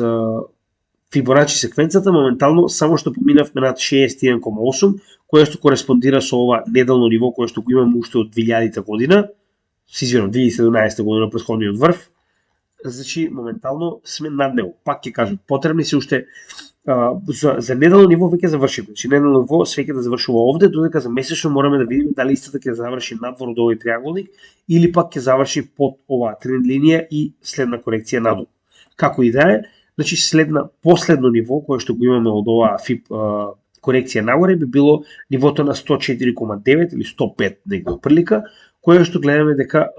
Фибоначи секвенцата, моментално само што поминавме над 61,8, кое што кореспондира со ова неделно ниво кое што го имаме уште од 2000 година, 2017 година претходниот врв, значи моментално сме над него. Пак ќе кажам, потребни се уште за неделно ниво веќе завршиме. Значи неделно ниво свеќе да завршува овде, додека за месечно мораме да видиме дали истата ќе заврши надвор од овој триаголник или пак ќе заврши под оваа тренд линија и следна корекција надолу. Како и да е, значи последно ниво кое што го имаме од оваа FIB корекција нагоре би било нивото на 104,9 или 105 негде оприлика, кое што гледаме дека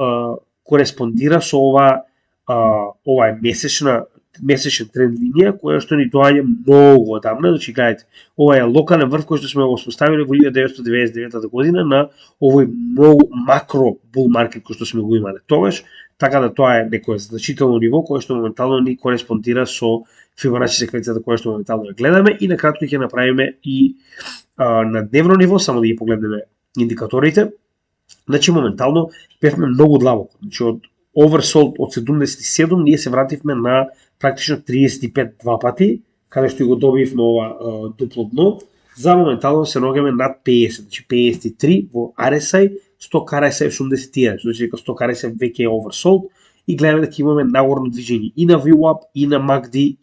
кореспондира со ова е месечен тренд линија која што ни доаѓа многу одамна. Значи гледате, ова е локален врв кој што сме го воспоставиле во 1999 година на овој многу макро bull маркет кој што сме го имале тогаш, Така да тоа е некое значително ниво кое што моментално ни кореспондира со Фибоначи секвенцијата која што моментално ја гледаме и на кратко ќе направиме и на дневно ниво, само да ги погледнеме индикаторите. Значи моментално бевме многу длабоко. Значи од oversold од 77 ние се вративме на практично 35 два пати, каде што го добивме ова дупло дно. За моментално се ногаме над 50, значи 53 во RSI, 100 RSI 81, значи дека 100 RSI веќе е oversold и гледаме дека имаме нагорно движење и на VWAP и на MACD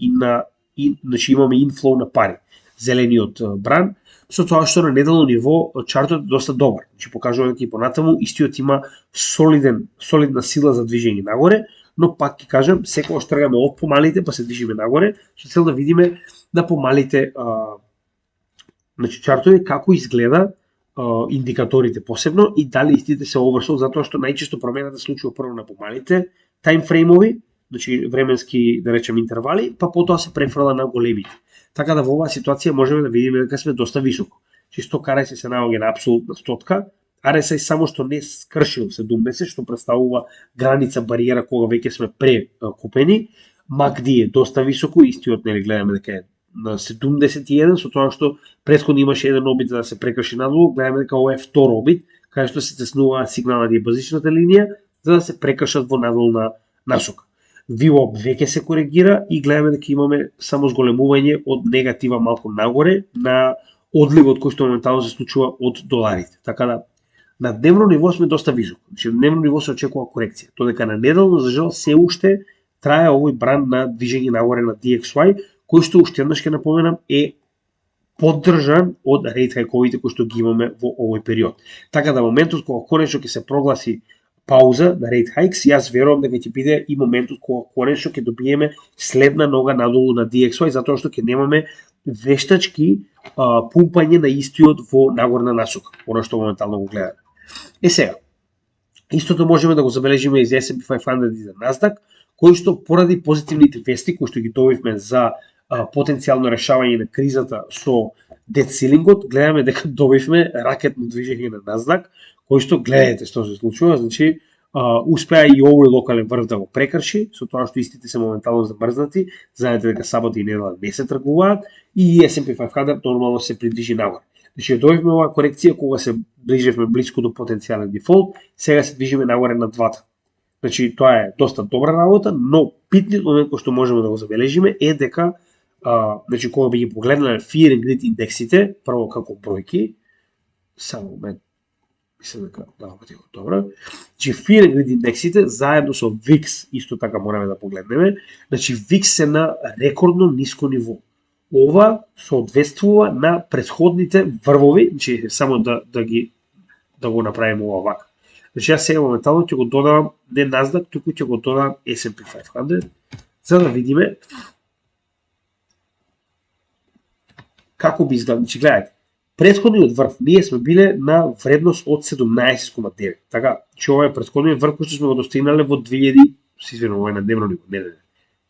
значи имаме инфлоу на пари. Зелениот бран, со тоа што на неделно ниво чартот е доста добар. Значи покажува дека и понатаму истиот има солидна сила за движење нагоре, но пак ќе кажам, секогаш тргаме од помалите па се движиме нагоре, со цел да видиме на помалите значи чартови како изгледа индикаторите посебно и дали истите се oversold, затоа што најчесто промената се случува прво на помалите таймфреймови, значи временски да речем интервали, па потоа се префрла на големите. Така да во оваа ситуација можеме да видиме дека сме доста високо. Чисто RSI се наоѓа на апсолутна стотка, RSI само што не скршил 70, што представува граница бариера кога веќе сме прекупени. MACD е доста високо, истиот нели гледаме дека е на 71, со тоа што претходно имаше еден обид за да се прекрши надолу, гледаме дека ова е втор обид, каде што се теснува сигналната и базичната линија, за да се прекршат во надолна насока. VWAP веќе се коригира и гледаме дека имаме само зголемување од негатива малку нагоре на одливот кој што моментално се случува од доларите. Така да на дневно ниво сме доста високо. Значи на дневно ниво се очекува корекција. Додека на неделно за жал се уште трае овој бран на движење нагоре на DXY, кој што уште еднаш ќе напоменам е поддржан од рейт хајковите кои што ги имаме во овој период. Така да моментот кога конечно ќе се прогласи пауза на рейт хайкс, јас верувам дека ќе биде и моментот кога конечно ќе добиеме следна нога надолу на DXY, затоа што ќе немаме вештачки пумпање на истиот во нагорна насока, она што моментално го гледаме. Сега, истото можеме да го забележиме и за S&P 500 и за Nasdaq, кои што поради позитивните вести кои што ги добивме за потенцијално решавање на кризата со дет силингот, гледаме дека добивме ракетно движење на Nasdaq, кој што гледате што се случува, значи успеа и овој локален врв да го прекрши, со тоа што истите се моментално замрзнати, знаете дека сабота и недела не се тргуваат и S&P 500 нормално се придвижи нагоре. Значи добивме оваа корекција кога се ближевме блиску до потенцијален дефолт, сега се движиме нагоре на двата. Значи тоа е доста добра работа, но битниот момент кој што можеме да го забележиме е дека значи кога би ги погледнале Fear and Greed индексите, прво како бројки, само момент, мислам дека добро. Значи Fear and Greed индексите заедно со VIX исто така мораме да погледнеме. Значи VIX се на рекордно ниско ниво. Ова соодветствува на претходните врвови, значи само да го направиме ова вака. Значи јас сега моментално ќе го додавам не Nasdaq, туку ќе го додавам S&P 500, за да видиме како би изгледал. Значи гледате, претходниот врв ние сме биле на вредност од 17,9. Така, че ова е претходниот врв кој што сме го достигнале во 2000, се извинувам, ова е на дневно ниво, не.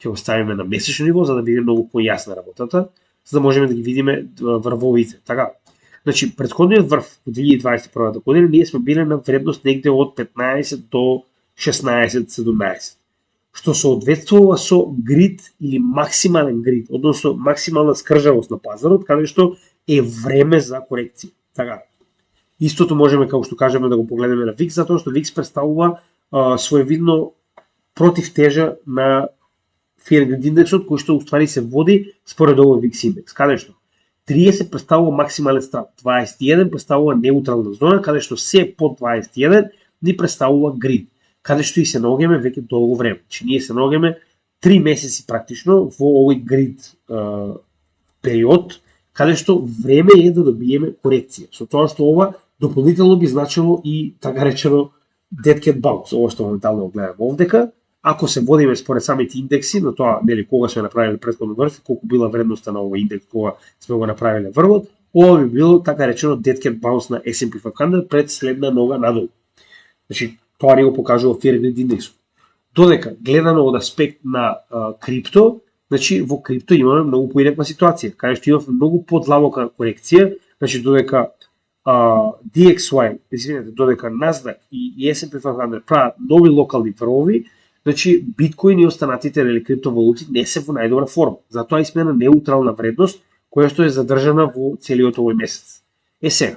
Ќе го ставиме на месечно ниво за да биде многу појасна работата, за да можеме да ги видиме врвовите. Така, значи претходниот врв во 2021 година ние сме биле на вредност негде од 15 до 16-17. Што соодветствува со грид или максимален грид, односно максимална скржавост на пазарот, каде што е време за корекција. Така. Истото можеме како што кажеме да го погледнеме на VIX, затоа што VIX представува своевидно противтежа на Fear and Greed индексот кој што уствари се води според овој VIX индекс, каде што 30 представува максимален страх, 21 представува неутрална зона, каде што се под 21 ни представува грид, каде што и се наоѓаме веќе долго време. Че ние се наоѓаме 3 месеци практично во овој грид период, каде што време е да добиеме корекција. Со тоа што ова дополнително би значило и така речено dead cat bounce, ова што моментално гледаме овдека. Ако се водиме според самите индекси, на тоа нели кога сме направиле претходно врв, колку била вредноста на овој индекс кога сме го направиле врвот, ова би било така речено dead cat bounce на S&P 500 пред следна нога надолу. Значи тоа ни го покажува Fear and Greed индексот. Додека гледано од аспект на крипто, значи во крипто имаме многу поинаква ситуација, каде што имаме многу подлабока корекција, значи додека DXY, извинете, додека Nasdaq и S&P 500 прават нови локални врвови, значи биткоин и останатите или криптовалути не се во најдобра форма. Затоа и сме на неутрална вредност, која што е задржана во целиот овој месец. Сега,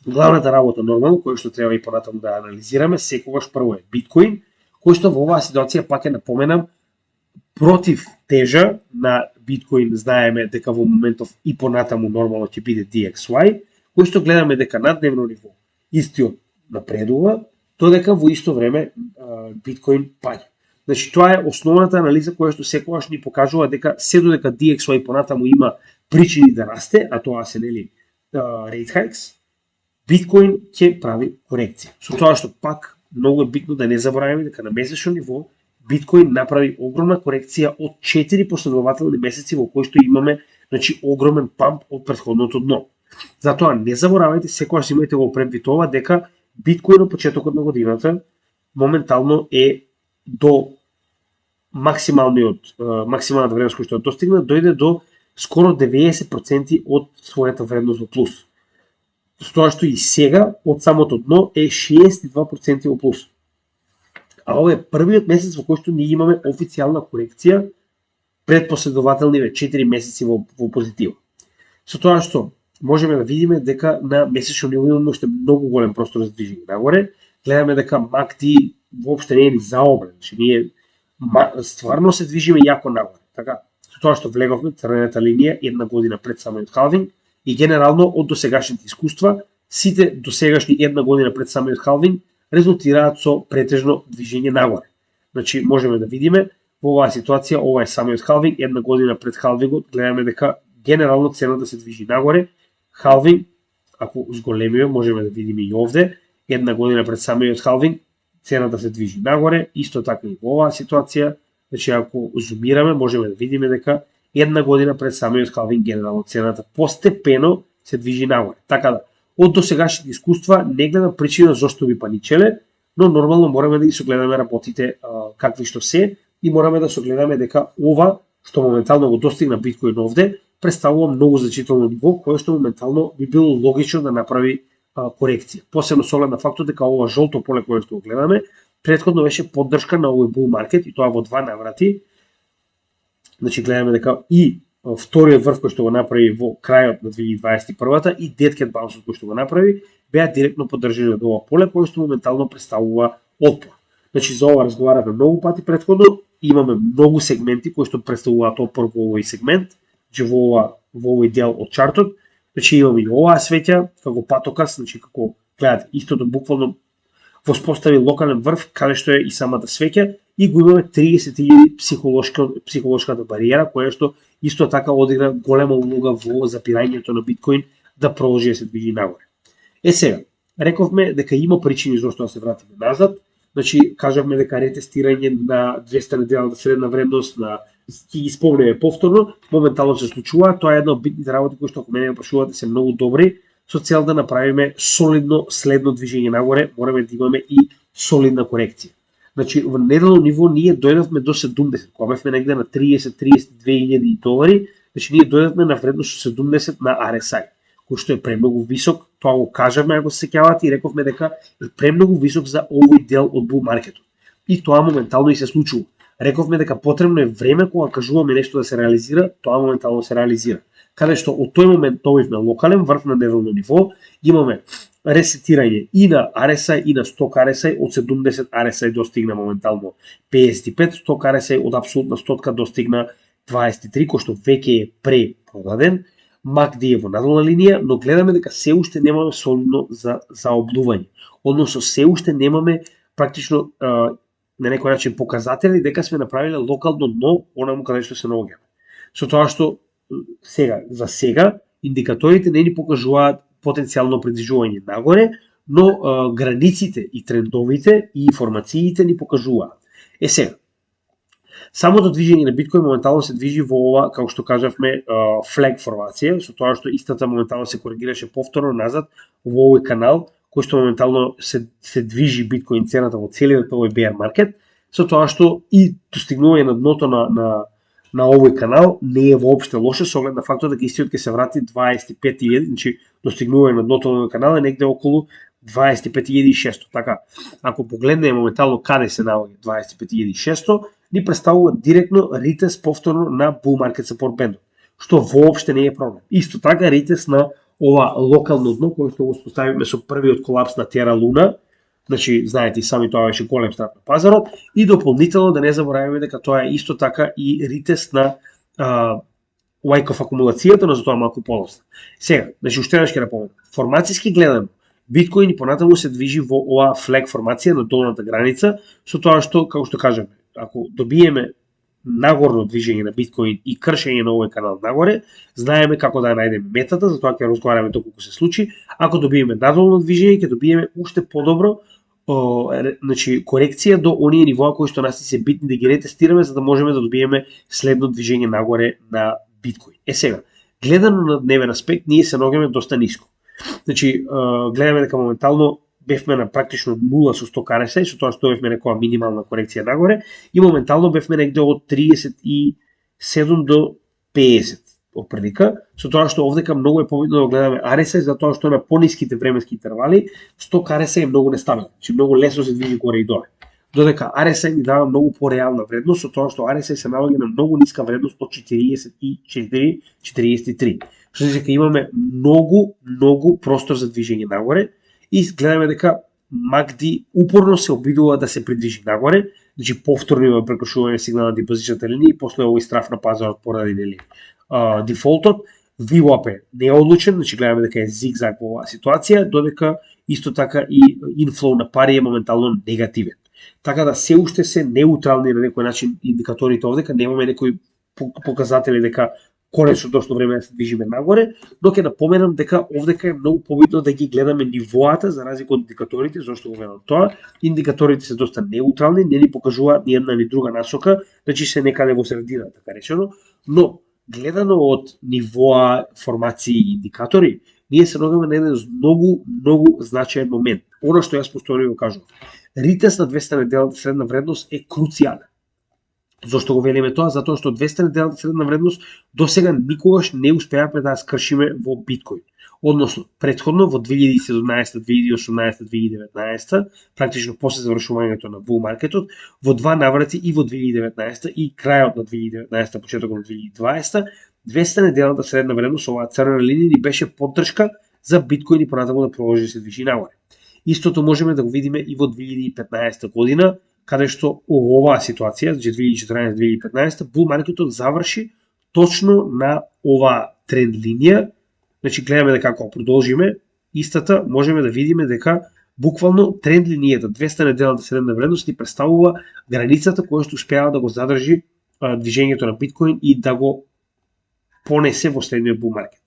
главната работа нормално, која што треба и понатаму да анализираме, секогаш прво е биткоин, кој што во оваа ситуација пак е напоменам против тежа на биткоин, знаеме дека во моментов и понатаму нормално ќе биде DXY, кој што гледаме дека на дневно ниво истиот напредува, додека во исто време биткоин паѓа. Значи тоа е основната анализа која што секогаш ни покажува дека се додека DXY понатаму има причини да расте, а тоа се нели rate hikes, биткоин ќе прави корекција. Со тоа што пак многу е битно да не забораваме дека на месечно ниво биткоин направи огромна корекција од 4 последователни месеци во кои што имаме, значи огромен памп од претходното дно. Затоа не заборавајте, секогаш имајте го предвид ова дека биткоин на почетокот на годината моментално е до максималната вредност која што достигна, дојде до скоро 90% од својата вредност во плюс. Со тоа што и сега од самото дно е 62% во плюс. А ова е првиот месец во кој што ние имаме официјална корекција пред последователниве 4 месеци во позитива. Со тоа што можеме да видиме дека на месечно ниво имаме уште многу голем простор за движење нагоре. Гледаме дека MACD воопште не е ни заобрен, значи ние стварно се движиме јако нагоре. Така, со тоа што влеговме црвената линија една година пред самиот халвинг и генерално од досегашните искуства, сите досегашни една година пред самиот халвинг резултираат со претежно движење нагоре. Значи можеме да видиме во оваа ситуација, ова е самиот халвинг, една година пред халвингот, гледаме дека генерално цената се движи нагоре. Халвинг, ако зголемиме, можеме да видиме и овде, една година пред самиот халвинг, цената се движи нагоре, исто така и во оваа ситуација, значи ако зумираме, можеме да видиме дека една година пред самиот халвинг генерално цената постепено се движи нагоре. Така да, од досегашните искуства не гледам причина зошто би паничеле, но нормално мораме да ги согледаме работите какви што се и мораме да согледаме дека ова што моментално го достигна биткоин овде представува многу значително ниво кое што моментално би било логично да направи корекција. Посебно со оглед на фактот дека ова жолто поле кое што го гледаме претходно беше поддршка на овој бул маркет и тоа во два наврати. Значи гледаме дека и вториот врв кој што го направи во крајот на 2021-та и dead cat bounce кој што го направи беа директно поддржани од ова поле кое што моментално представува отпор. Значи за ова разговаравме многу пати претходно, имаме многу сегменти кои што представуваат отпор во овој сегмент, значи во овој дел од чартот. Значи имаме и оваа свеќа како патокас, значи како гледате истото буквално воспостави локален врв каде што е и самата свеќа и го имаме 30.000 психолошката бариера која што исто така одигра голема улога во запирањето на биткоин да продолжи да се движи нагоре. Сега, рековме дека има причини зашто да се вратиме назад. Значи кажавме дека ретестирање на 200 неделната средна вредност на ќе ги спомнеме повторно, моментално се случува. Тоа е една од битните работи кои што ако мене прашувате се многу добри, со цел да направиме солидно следно движење нагоре, мораме да имаме и солидна корекција. Значи во неделно ниво ние дојдовме до 70, кога бевме негде на 30-32.000 долари, значи ние дојдовме на вредност 70 на RSI, кој што е премногу висок. Тоа го кажавме ако се сеќавате и рековме дека е премногу висок за овој дел од бул маркетот. И тоа моментално и се случува. Рековме дека потребно е време кога кажуваме нешто да се реализира, тоа моментално се реализира. Каде што од тој момент добивме локален врв на неделно ниво, имаме ресетирање и на RSI и на сток RSI, од 70 RSI достигна моментално 55, сток RSI од апсолутна стотка достигна 23, кој што веќе е препродаден. MACD е во надолна линија, но гледаме дека се уште немаме солидно за заоблување. Односно се уште немаме практично на некој начин показатели дека сме направиле локално дно онаму каде што се наоѓаме. Со тоа што за сега индикаторите не ни покажуваат потенцијално придвижување нагоре, но границите и трендовите и информациите ни покажуваат. Сега, самото движење на биткоин моментално се движи во ова, како што кажавме, флег формација, со тоа што истата моментално се коригираше повторно назад во овој канал, кој што моментално се движи биткоин цената во целиот овој bear маркет, со тоа што и достигнување на дното на на овој канал не е воопште лошо со оглед на фактот дека истиот ќе се врати 25.000, значи достигнување на дното на овој канал е негде околу 25.600. Така, ако погледнеме моментално каде се наоѓа 25.600, ни представува директно ритест повторно на bull market support бендот, што воопште не е проблем. Исто така ритест на ова локално дно кој што го поставиме со првиот колапс на Terra Luna, значи знаете и сами тоа беше голем страх на пазарот, и дополнително да не забораваме дека тоа е исто така и ритест на Wyckoff акумулацијата, но за тоа малку подоцна. Сега, значи уште еднаш ќе напоменам, формацијски гледано, биткоин и понатаму се движи во оваа флег формација на долната граница, со тоа што, како што кажеме, ако добиеме нагорно движење на биткоин и кршење на овој канал нагоре, знаеме како да ја најдеме метата, затоа ќе разговараме доколку се случи. Ако добиеме надолно движење, ќе добиеме уште подобро значи корекција до оние нивоа кои што нас се битни да ги ретестираме за да можеме да добиеме следно движење нагоре на биткоин. Сега, гледано на дневен аспект, ние се наоѓаме доста ниско. Значи, гледаме дека моментално бевме на практично 0 со 100 RSI, со тоа што бевме некоја минимална корекција нагоре и моментално бевме негде од 37 до 50 отприлика, со тоа што овдека многу е побитно да гледаме RSI, затоа што на пониските временски интервали 100 RSI е многу нестабилен, значи многу лесно се движи горе и доле. Додека RSI ни дава многу пореална вредност, со тоа што RSI се наоѓа на многу ниска вредност од 44-43. Што значи дека имаме многу простор за движење нагоре и гледаме дека MACD упорно се обидува да се придвижи нагоре, значи повторно има прекршување сигналната и позичната линија и после овој страф на пазарот поради нели дефолтот. VWAP е неодлучен, значи гледаме дека е зигзаг во оваа ситуација, додека исто така и инфлоу на пари е моментално негативен. Така да се уште се неутрални на некој начин индикаторите овдека, немаме некои показатели дека конечно дошло време да се движиме нагоре, но ќе напоменам дека овдека е многу побитно да ги гледаме нивоата за разлика од индикаторите, зашто го велам тоа. Индикаторите се доста неутрални, не ни покажуваат ни една ни друга насока, значи се некаде во средина, така речено, но гледано од нивоа формации и индикатори, ние се наоѓаме на еден многу значаен момент. Оно што јас постојано го кажувам. Ритест на 200 неделната средна вредност е круцијален. Зошто го велиме тоа? Затоа што 200 неделната средна вредност досега никогаш не успеавме да ја скршиме во биткоин. Односно, претходно во 2017, 2018, 2019, практично после завршувањето на bull маркетот, во два наврати и во 2019 и крајот на 2019, почетокот на 2020, 200 неделната средна вредност, оваа црвена линија ни беше поддршка за биткоин и понатаму да продолжи да се движи нагоре. Истото можеме да го видиме и во 2015 година, каде што оваа ситуација, значи 2014-2015, bull маркетот заврши точно на оваа тренд линија. Значи гледаме дека ако продолжиме истата, можеме да видиме дека буквално тренд линијата 200 неделната средна вредност ни представува границата која што успеава да го задржи движењето на биткоин и да го понесе во следниот bull маркет.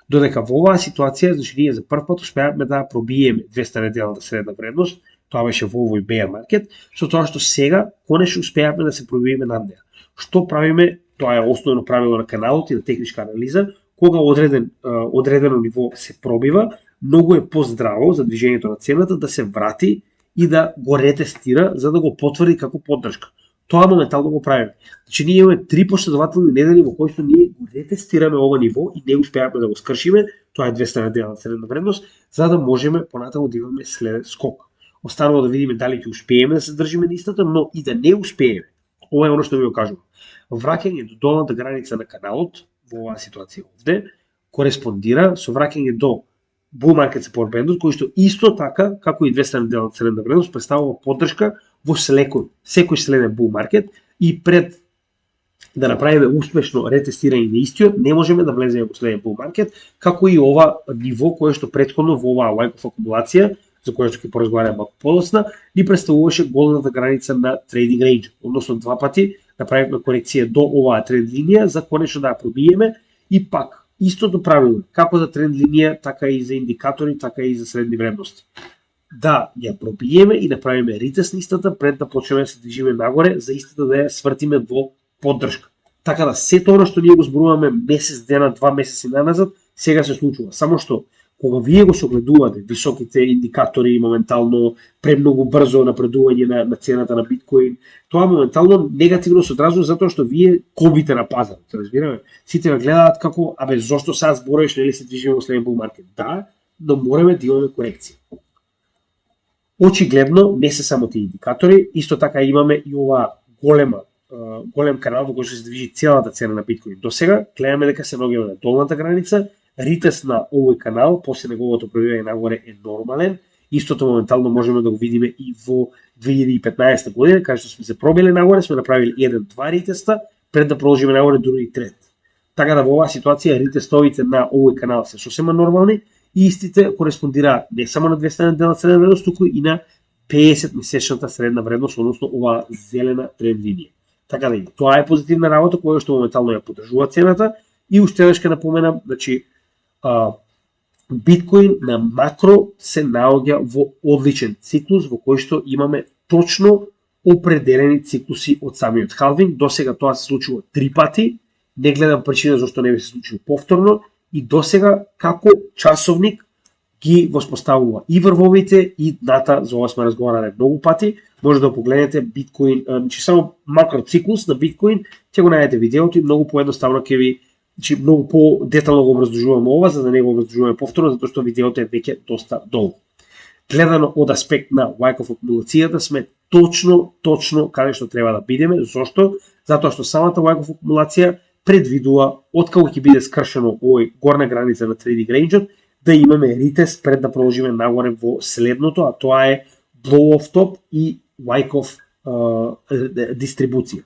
Додека во оваа ситуација, значи ние за прв пат успеавме да пробиеме 200 неделната средна вредност, тоа беше во овој bear маркет, со тоа што сега конечно успеавме да се пробиеме над неа. Што правиме? Тоа е основно правило на каналот и на техничка анализа. Кога одредено ниво се пробива, многу е поздраво за движењето на цената да се врати и да го ретестира за да го потврди како поддршка. Тоа моментално го правиме. Значи ние имаме 3 последователни недели во кои што ние го ретестираме ова ниво и не успеавме да го скршиме, тоа е 200 неделна средна вредност, за да можеме понатаму да имаме следен скок. Останува да видиме дали ќе успееме да се држиме на истата, но и да не успееме. Ова е оно што ви го кажувам. Враќање до долната граница на каналот во оваа ситуација овде кореспондира со враќање до bull market support бендот, кој што исто така, како и 200 неделната средна вредност, представува поддршка во секој следен bull market и пред да направиме успешно ретестирање на истиот, не можеме да влеземе во следен bull market, како и ова ниво кое што претходно во оваа Wyckoff акумулација, за која што ќе поразговараме малку подоцна, ни представуваше голната граница на trading range, односно два пати направивме корекција до оваа тренд линија за конечно да ја пробиеме и пак истото правило, како за тренд линија, така и за индикатори, така и за средни вредности. Да ја пробиеме и направиме ритест на истата пред да почнеме да се движиме нагоре, за истата да ја свртиме во поддршка. Така да сето оно што ние го зборуваме месец дена, 2 месеци наназад, сега се случува. Само што кога вие го согледувате високите индикатори, моментално премногу брзо напредување на цената на биткоин, тоа моментално негативно се одразува затоа што вие губите на пазарот, разбираме? Сите ве гледаат како, зошто сега збориш, нели се движиме во следен bull market? Да, но мораме да имаме корекција. Очигледно не се само тие индикатори, исто така имаме и ова голем канал во кој се движи целата цена на биткоин. До сега гледаме дека се наоѓаме на долната граница, ритест на овој канал после неговото пробивање нагоре е нормален. Истото моментално можеме да го видиме и во 2015 година, каде што сме се пробиле нагоре, сме направили 1-2 ритеста пред да продолжиме нагоре други трет. Така да во оваа ситуација ритестовите на овој канал се сосема нормални и истите кореспондираат не само на 200 дневна средна вредност, туку и на 50 месечната средна вредност, односно оваа зелена тренд линија. Така да тоа е позитивна работа која што моментално ја поддржува цената и уште еднаш ќе напоменам, значи биткоин на макро се наоѓа во одличен циклус во кој што имаме точно определени циклуси од самиот халвинг. До сега тоа се случува 3 пати, не гледам причина зашто не би се случило повторно и до сега како часовник ги воспоставува и врвовите и дната, за ова сме разговарале многу пати, може да погледнете биткоин, значи само макроциклус на биткоин, ќе го најдете видеото и многу поедноставно ќе ви, значи многу по-детално го образложуваме ова, за да не го образложуваме повторно, затоа што видеото е веќе доста долго. Гледано од аспект на Wyckoff акумулацијата сме точно каде што треба да бидеме. Зошто? Затоа што самата Wyckoff акумулација предвидува откако ќе биде скршено овој горна граница на трейдинг рейнџот, да имаме ритест пред да продолжиме нагоре во следното, а тоа е blow-off top и Wyckoff дистрибуција.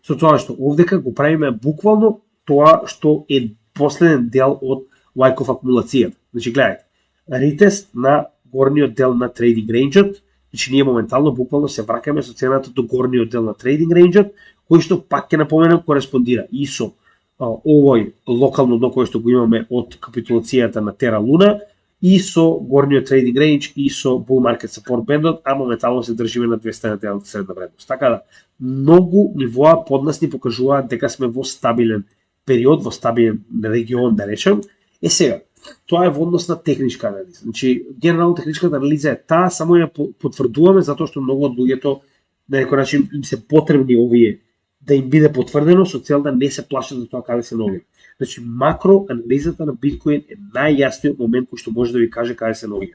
Со тоа што овдека го правиме буквално тоа што е последен дел од Wyckoff акумулацијата. Значи гледајте, ритест на горниот дел на трейдинг рейнџот, значи ние моментално буквално се враќаме со цената до горниот дел на трейдинг рейнџот, кој што пак ќе напоменам кореспондира и со овој локално дно кој што го имаме од капитулацијата на Terra Luna и со горниот трейдинг рейндж и со bull market support бендот, а моментално се држиме на 200 дневна средна вредност. Така да, многу нивоа под нас ни покажуваат дека сме во стабилен период, во стабилен регион, да речем. Сега, тоа е во однос на техничка анализа. Значи, генерално техничката анализа е таа, само ја потврдуваме затоа што многу од луѓето на некој начин им се потребни овие да им биде потврдено со цел да не се плашат за тоа каде се наоѓа. Значи, макро анализата на биткоин е најјасниот момент кој што може да ви каже каде се наоѓа.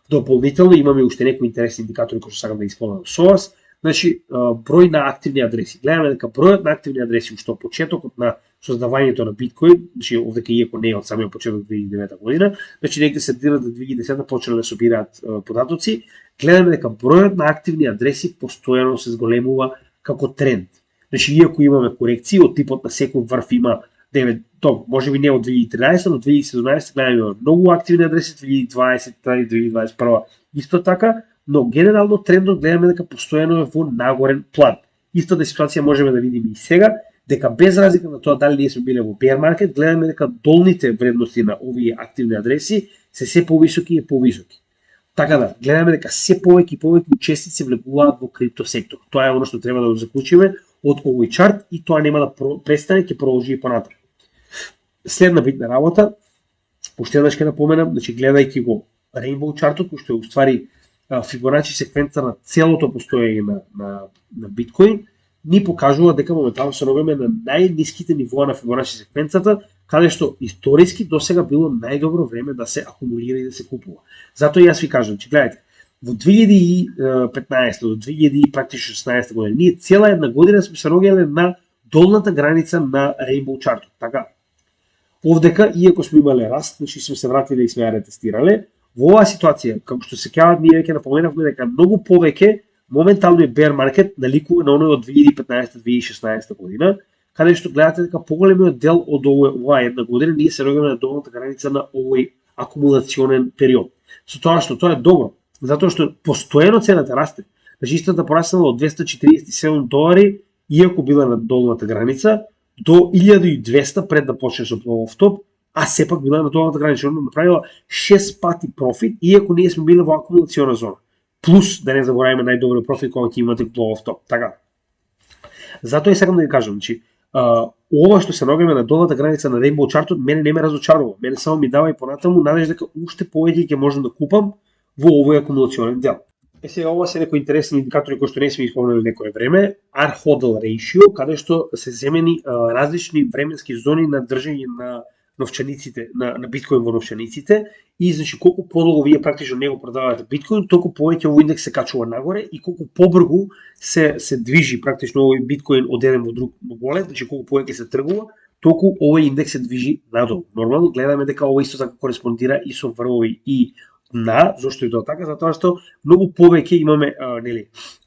Дополнително имаме уште некои интересни индикатори кои што сакам да ги споменам со вас. Значи, број на активни адреси. Гледаме дека бројот на активни адреси уште од почетокот на создавањето на биткоин, значи овдека иако не е од самиот почеток 2009 година, значи негде средината 2010 почнале да собираат податоци, гледаме дека бројот на активни адреси постојано се зголемува како тренд. Значи, иако имаме корекции од типот на секој врв има 9, може би не од 2013, но 2017 гледаме многу активни адреси, 2020, 2021 исто така, но генерално трендот гледаме дека постојано е во нагорен план. Истата ситуација можеме да видиме и сега, дека без разлика на тоа дали ние сме биле во bear market, гледаме дека долните вредности на овие активни адреси се повисоки и повисоки. Така да, гледаме дека се повеќе и повеќе учесници влегуваат во крипто сектор. Тоа е оно што треба да го заклучиме од овој чарт и тоа нема да престане, ќе продолжи и понатаму. Следна битна работа, уште еднаш ќе напоменам, значи гледајќи го Rainbow чартот, кој што е уствари Фибоначи секвенца на целото постоење на биткоин, ни покажува дека моментално се наоѓаме на најниските нивоа на Фибоначи секвенцата, каде што историски досега било најдобро време да се акумулира и да се купува. Затоа јас ви кажам, че гледате, во 2015 до 2016 година, ние цела една година сме се наоѓале на долната граница на Rainbow чартот. Така, овдека, иако сме имале раст, значи сме се вратиле и сме ја ретестирале, во оваа ситуација, како што се кават, ние веќе напоменавме дека многу повеќе моментално е bear market наликува на оној од 2015-2016 година, каде што гледате дека поголемиот дел од оваа една година ние се наоѓаме на долната граница на овој акумулационен период. Со тоа што тоа е добро, затоа што постојано цената расте. Значи истата пораснала од $247, иако била на долната граница, до 1200 пред да почне со blow-off top, а сепак била на долната граница, направила 6 пати профит, иако ние сме били во акумулациона зона. Плюс, да не забораваме најдобро профит кога ќе имате blow-off top. Така. Затоа и сакам да ви кажам, значи, ова што се наоѓаме на долната граница на Rainbow Chart-от мене не ме разочарува. Мене само ми дава и понатаму надеж дека уште повеќе ќе можам да купам во овој акумулационен дел. Сега ова се некои интересни индикатори кои што не сме спомнали некое време, R-hodl ratio, каде што се земени различни временски зони на држење на новчаниците, на биткоин во новчаниците, и значи колку подолго вие практично не го продавате биткоин, толку повеќе овој индекс се качува нагоре и колку побрзо се движи практично овој биткоин од еден во друг голем, значи колку повеќе се тргува, толку овој индекс се движи надолу. Нормално гледаме дека ова исто така кореспондира и со врвови и зошто е тоа така? Затоа што многу повеќе имаме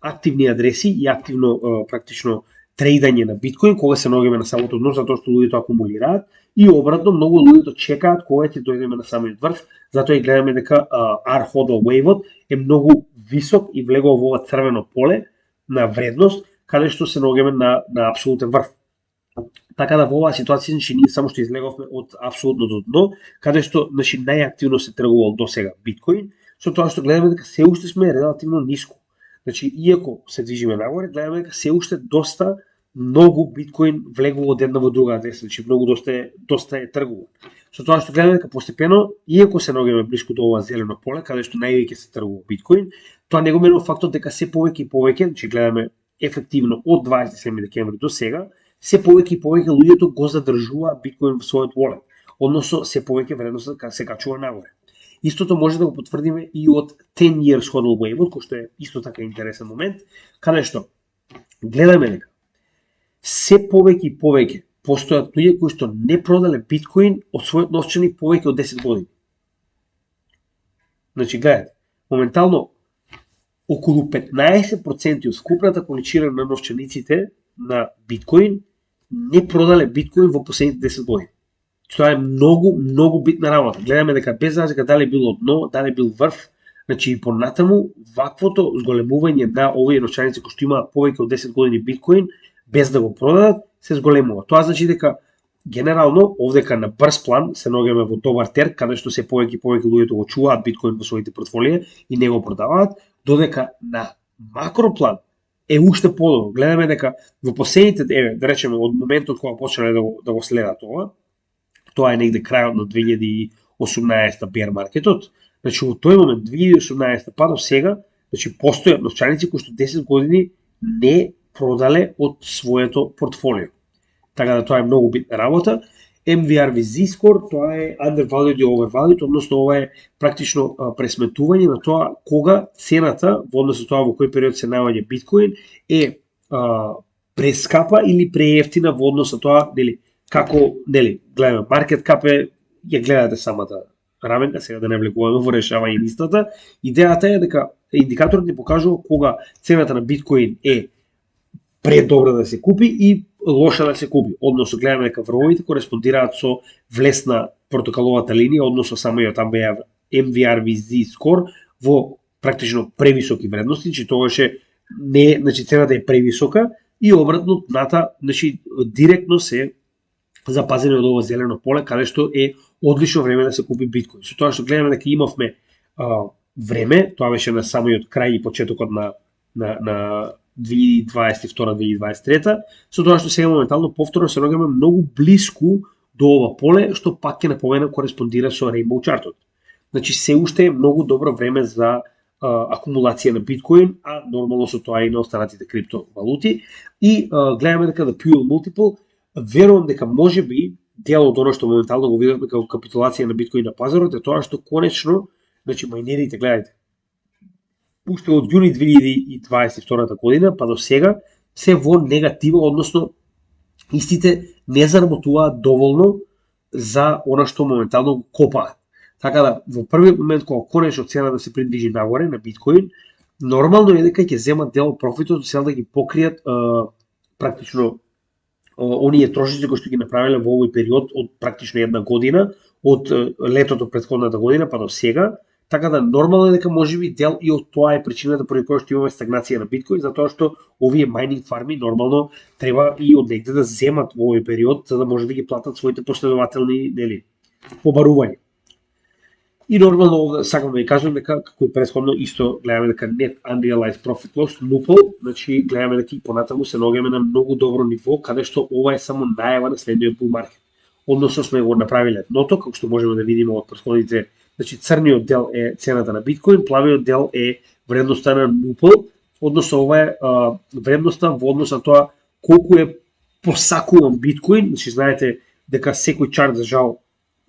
активни адреси и активно практично трейдање на биткоин кога се наоѓаме на самото дно, затоа што луѓето акумулираат, и обратно многу луѓето чекаат кога ќе дојдеме на самиот врв, затоа и гледаме дека R-hodl wave-от е многу висок и влегува во ова црвено поле на вредност, каде што се наоѓаме на апсолутен врв. Така да во оваа ситуација значи ние само што излеговме од апсолутното дно, каде што значи најактивно се тргувал досега биткоин, со тоа што гледаме дека се уште сме релативно ниско. Значи иако се движиме нагоре, гледаме дека се уште доста многу биткоин влегува од една во друга адреса, значи многу доста е тргува. Со тоа што гледаме дека постепено, иако се наоѓаме блиску до ова зелено поле, каде што највеќе се тргува биткоин, тоа не го менува фактот дека се повеќе и повеќе, значи гледаме ефективно од 27 декември до сега, се повеќе и повеќе луѓето го задржуваат биткоин во својот wallet, односно се повеќе вредноста се качува нагоре. Истото може да го потврдиме и од 10 years hodl wave-от, кој што е исто така интересен момент, каде што гледаме дека се повеќе и повеќе постојат луѓе кои што не продале биткоин од својот новчаник повеќе од 10 години. Значи гледате, моментално околу 15% од скупната количина на новчаниците на биткоин не продале биткоин во последните 10 години. Тоа е многу битна работа. Гледаме дека без разлика дали било дно, дали бил врв, значи и понатаму ваквото зголемување на овие новчаници кои што имаат повеќе од 10 години биткоин без да го продадат, се зголемува. Тоа значи дека генерално овдека на брз план се наоѓаме во добар терк, каде што се повеќе и повеќе луѓето го чуваат биткоин во своите портфолија и не го продаваат, додека на макроплан е уште подобро. Гледаме дека во последните, да речеме, од моментот кога почнале да го следат тоа е негде крајот на 2018 bear маркетот, значи во тој момент 2018 па до сега, значи постојат новчаници кои што 10 години не продале од своето портфолио. Така да тоа е многу битна работа. MVRV score, тоа е undervalued и overvalued, односно ова е практично пресметување на тоа кога цената, во однос на тоа во кој период се наоѓа биткоин, е прескапа или преевтина во однос на тоа, како, гледаме, market cap ја гледате самата раменка, сега да не влегуваме во решавање на истата. Идејата е дека индикаторот ни покажува кога цената на биткоин е предобра да се купи и лоша да се купи. Односно гледаме дека врвовите кореспондираат со влесна протоколовата линија, односно самиот MVRV score во практично превисоки вредности, значи тогаш значи цената е превисока и обратно ната, значи директно се запазени од ова зелено поле, каде што е одлично време да се купи биткоин. Со тоа што гледаме дека имавме време, тоа беше на самиот крај и почетокот на 2022-2023, со тоа што сега моментално повторно се наоѓаме многу блиску до ова поле, што пак ќе напоменам кореспондира со Rainbow Chart-от. Значи се уште е многу добро време за акумулација на биткоин, а нормално со тоа и на останатите криптовалути. И гледаме дека the Puel Multiple, верувам дека можеби дел од оно што моментално го видовме како капитулација на биткоин на пазарот е тоа што конечно, значи мајнерите, гледајте, уште од јуни 2022 година па до сега се во негатива, односно истите не заработуваат доволно за она што моментално го копаат. Така да во првиот момент кога конечно цена да се придвижи нагоре на биткоин, нормално е дека ќе земат дел од профитот за да ги покријат практично оние трошици кои што ги направиле во овој период од практично една година, од летото претходната година па до сега. Така да нормално е дека можеби дел и од тоа е причината поради која што имаме стагнација на биткоин, затоа што овие майнинг фарми нормално треба и од негде да земат во овој период за да може да ги платат своите последователни побарувања. И нормално овде сакам да ви кажам дека како и претходно исто гледаме дека net unrealized profit loss NUPL, значи гледаме дека и понатаму се наоѓаме на многу добро ниво каде што ова е само најава на следниот bull market. Односно сме го направиле дното, како што можеме да видиме од претходните, значи црниот дел е цената на биткоин, плавиот дел е вредноста на NUPL, односно ова е вредноста во однос на тоа колку е посакуван биткоин, значи знаете дека секој чарт за жал,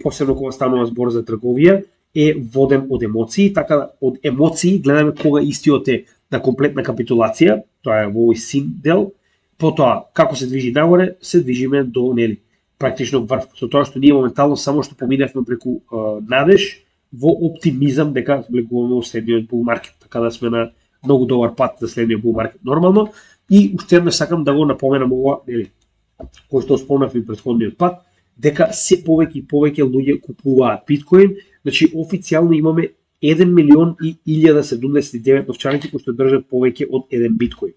посебно кога станува збор за трговија, е воден од емоции, така да од емоции гледаме кога истиот е на комплетна капитулација, тоа е во овој син дел, потоа како се движи нагоре, се движиме до нели практично врв, со тоа што ние моментално само што поминавме преку надеж во оптимизам дека влегуваме во следниот bull market, така да сме на многу добар пат за следниот bull market нормално. И уште еднаш сакам да го напоменам ова, нели, кој што спомнавме претходниот пат, дека се повеќе и повеќе луѓе купуваат биткоин. Значи официјално имаме 1.000.079 новчаници кои што држат повеќе од 1 биткоин.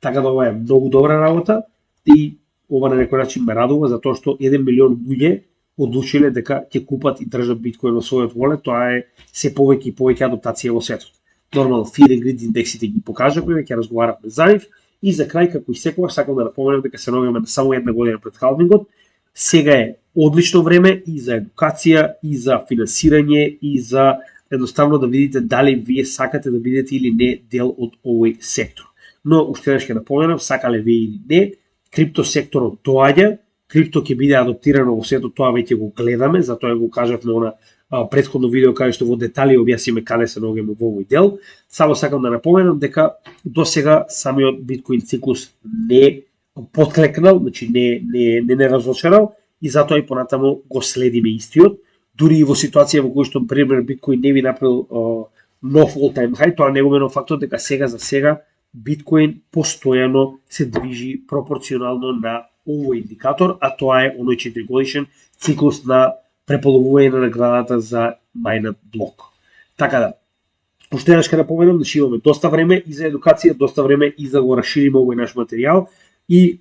Така да ова е многу добра работа и ова на некој начин ме радува затоа што 1 милион луѓе одлучиле дека ќе купат и држат биткоин во својот wallet. Тоа е се повеќе и повеќе адаптација во светот. Нормално Fear and Greed индексите ги покажавме, ќе разговаравме за нив. И за крај, како и секогаш, сакам да напоменам дека се наоѓаме на само една година пред халвингот. Сега е одлично време и за едукација, и за финансирање, и за едноставно да видите дали вие сакате да бидете или не дел од овој сектор. Но уште еднаш ќе напоменам, сакале вие или не, крипто секторот доаѓа, крипто ќе биде адаптирано во светот, тоа веќе го гледаме, затоа го кажавме на претходно видео каде што во детали објасниме каде се наоѓаме во овој дел. Само сакам да напоменам дека до сега самиот биткоин циклус не подклекнал, значи не разочарал и затоа и понатаму го следиме истиот. Дури и во ситуација во која што пример биткоин не би направил нов all time high, тоа не го менува фактот дека сега за сега биткоин постојано се движи пропорционално на овој индикатор, а тоа е оној 4 годишен циклус на преполовување на наградата за мајнат блок. Така да, уште еднаш ќе напоменам, значи имаме доста време и за едукација, доста време и за да го расшириме овој наш материјал и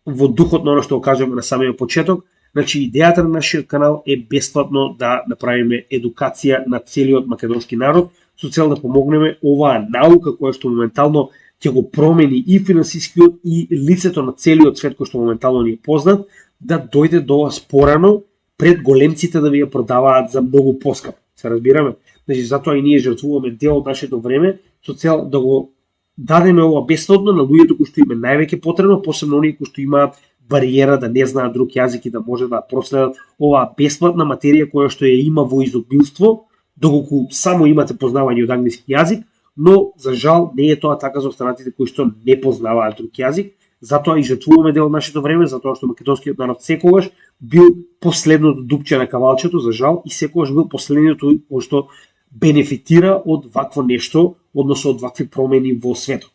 во духот на оно што го кажеме на самиот почеток, значи идејата на нашиот канал е бесплатно да направиме едукација на целиот македонски народ со цел да помогнеме оваа наука која што моментално ќе го промени и финансискиот и лицето на целиот свет кој што моментално ни е познат, да дојде до вас порано пред големците да ви ја продаваат за многу поскапо. Се разбираме? Значи затоа и ние жртвуваме дел од нашето време со цел да го дадеме ова бесплатно на луѓето кои што им е највеќе потребно, посебно оние кои што имаат бариера да не знаат друг јазик и да може да проследат оваа бесплатна материја која што ја има во изобилство, доколку само имате познавање од англиски јазик, но за жал не е тоа така за останатите кои што не познаваат друг јазик. Затоа и жртвуваме дел од нашето време, затоа што македонскиот народ секогаш бил последното дупче на кавалчето, за жал, и секогаш бил последниот кој што бенефитира од вакво нешто, односно од вакви промени во светот.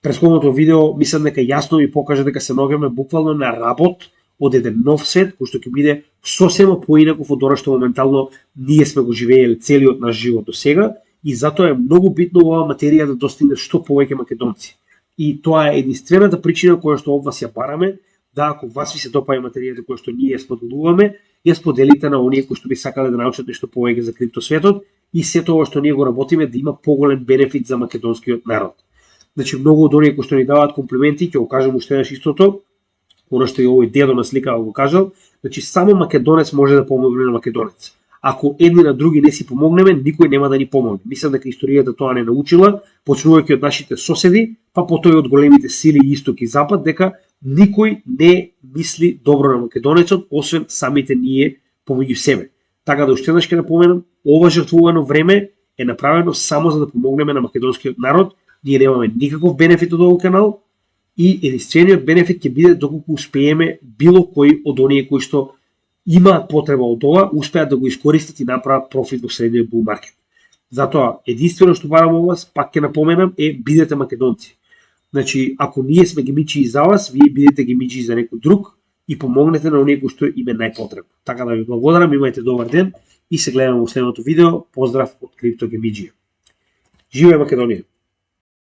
Претходното видео мислам дека јасно ви покажа дека се наоѓаме буквално на работ од еден нов свет кој што ќе биде сосема поинаков од она што моментално ние сме го живееле целиот наш живот до сега, и затоа е многу битно оваа материја да достигне што повеќе македонци. И тоа е единствената причина која што од вас ја бараме, да ако вас ви се допаѓа материјата која што ние споделуваме, ја споделите на оние кои што би сакале да научат нешто повеќе за криптосветот и сето ова што ние го работиме да има поголем бенефит за македонскиот народ. Значи многу од оние кои што ни даваат комплименти, ќе го кажам уште еднаш истото, оно што и овој дедо на слика го кажал, значи само македонец може да помогне на македонец. Ако едни на други не си помогнеме, никој нема да ни помогне. Мислам дека историјата тоа не научила, почнувајќи од нашите соседи, па потоа и од големите сили исток и запад, дека никој не мисли добро на македонецот, освен самите ние помеѓу себе. Така да уште еднаш ќе напоменам, ова жртвувано време е направено само за да помогнеме на македонскиот народ. Ние немаме никаков бенефит од овој канал и единствениот бенефит ќе биде доколку успееме било кој од оние кои што имаат потреба од ова, успеат да го искористат и направат профит во следниот bull market. Затоа, единствено што барам од вас, пак ќе напоменам, е бидете македонци. Значи, ако ние сме гемичи за вас, вие бидете гемичи за некој друг и помогнете на оние кои што им е најпотребно. Така да ви благодарам, имајте добар ден и се гледаме во следното видео. Поздрав од Крипто Гемиџија. Живее Македонија!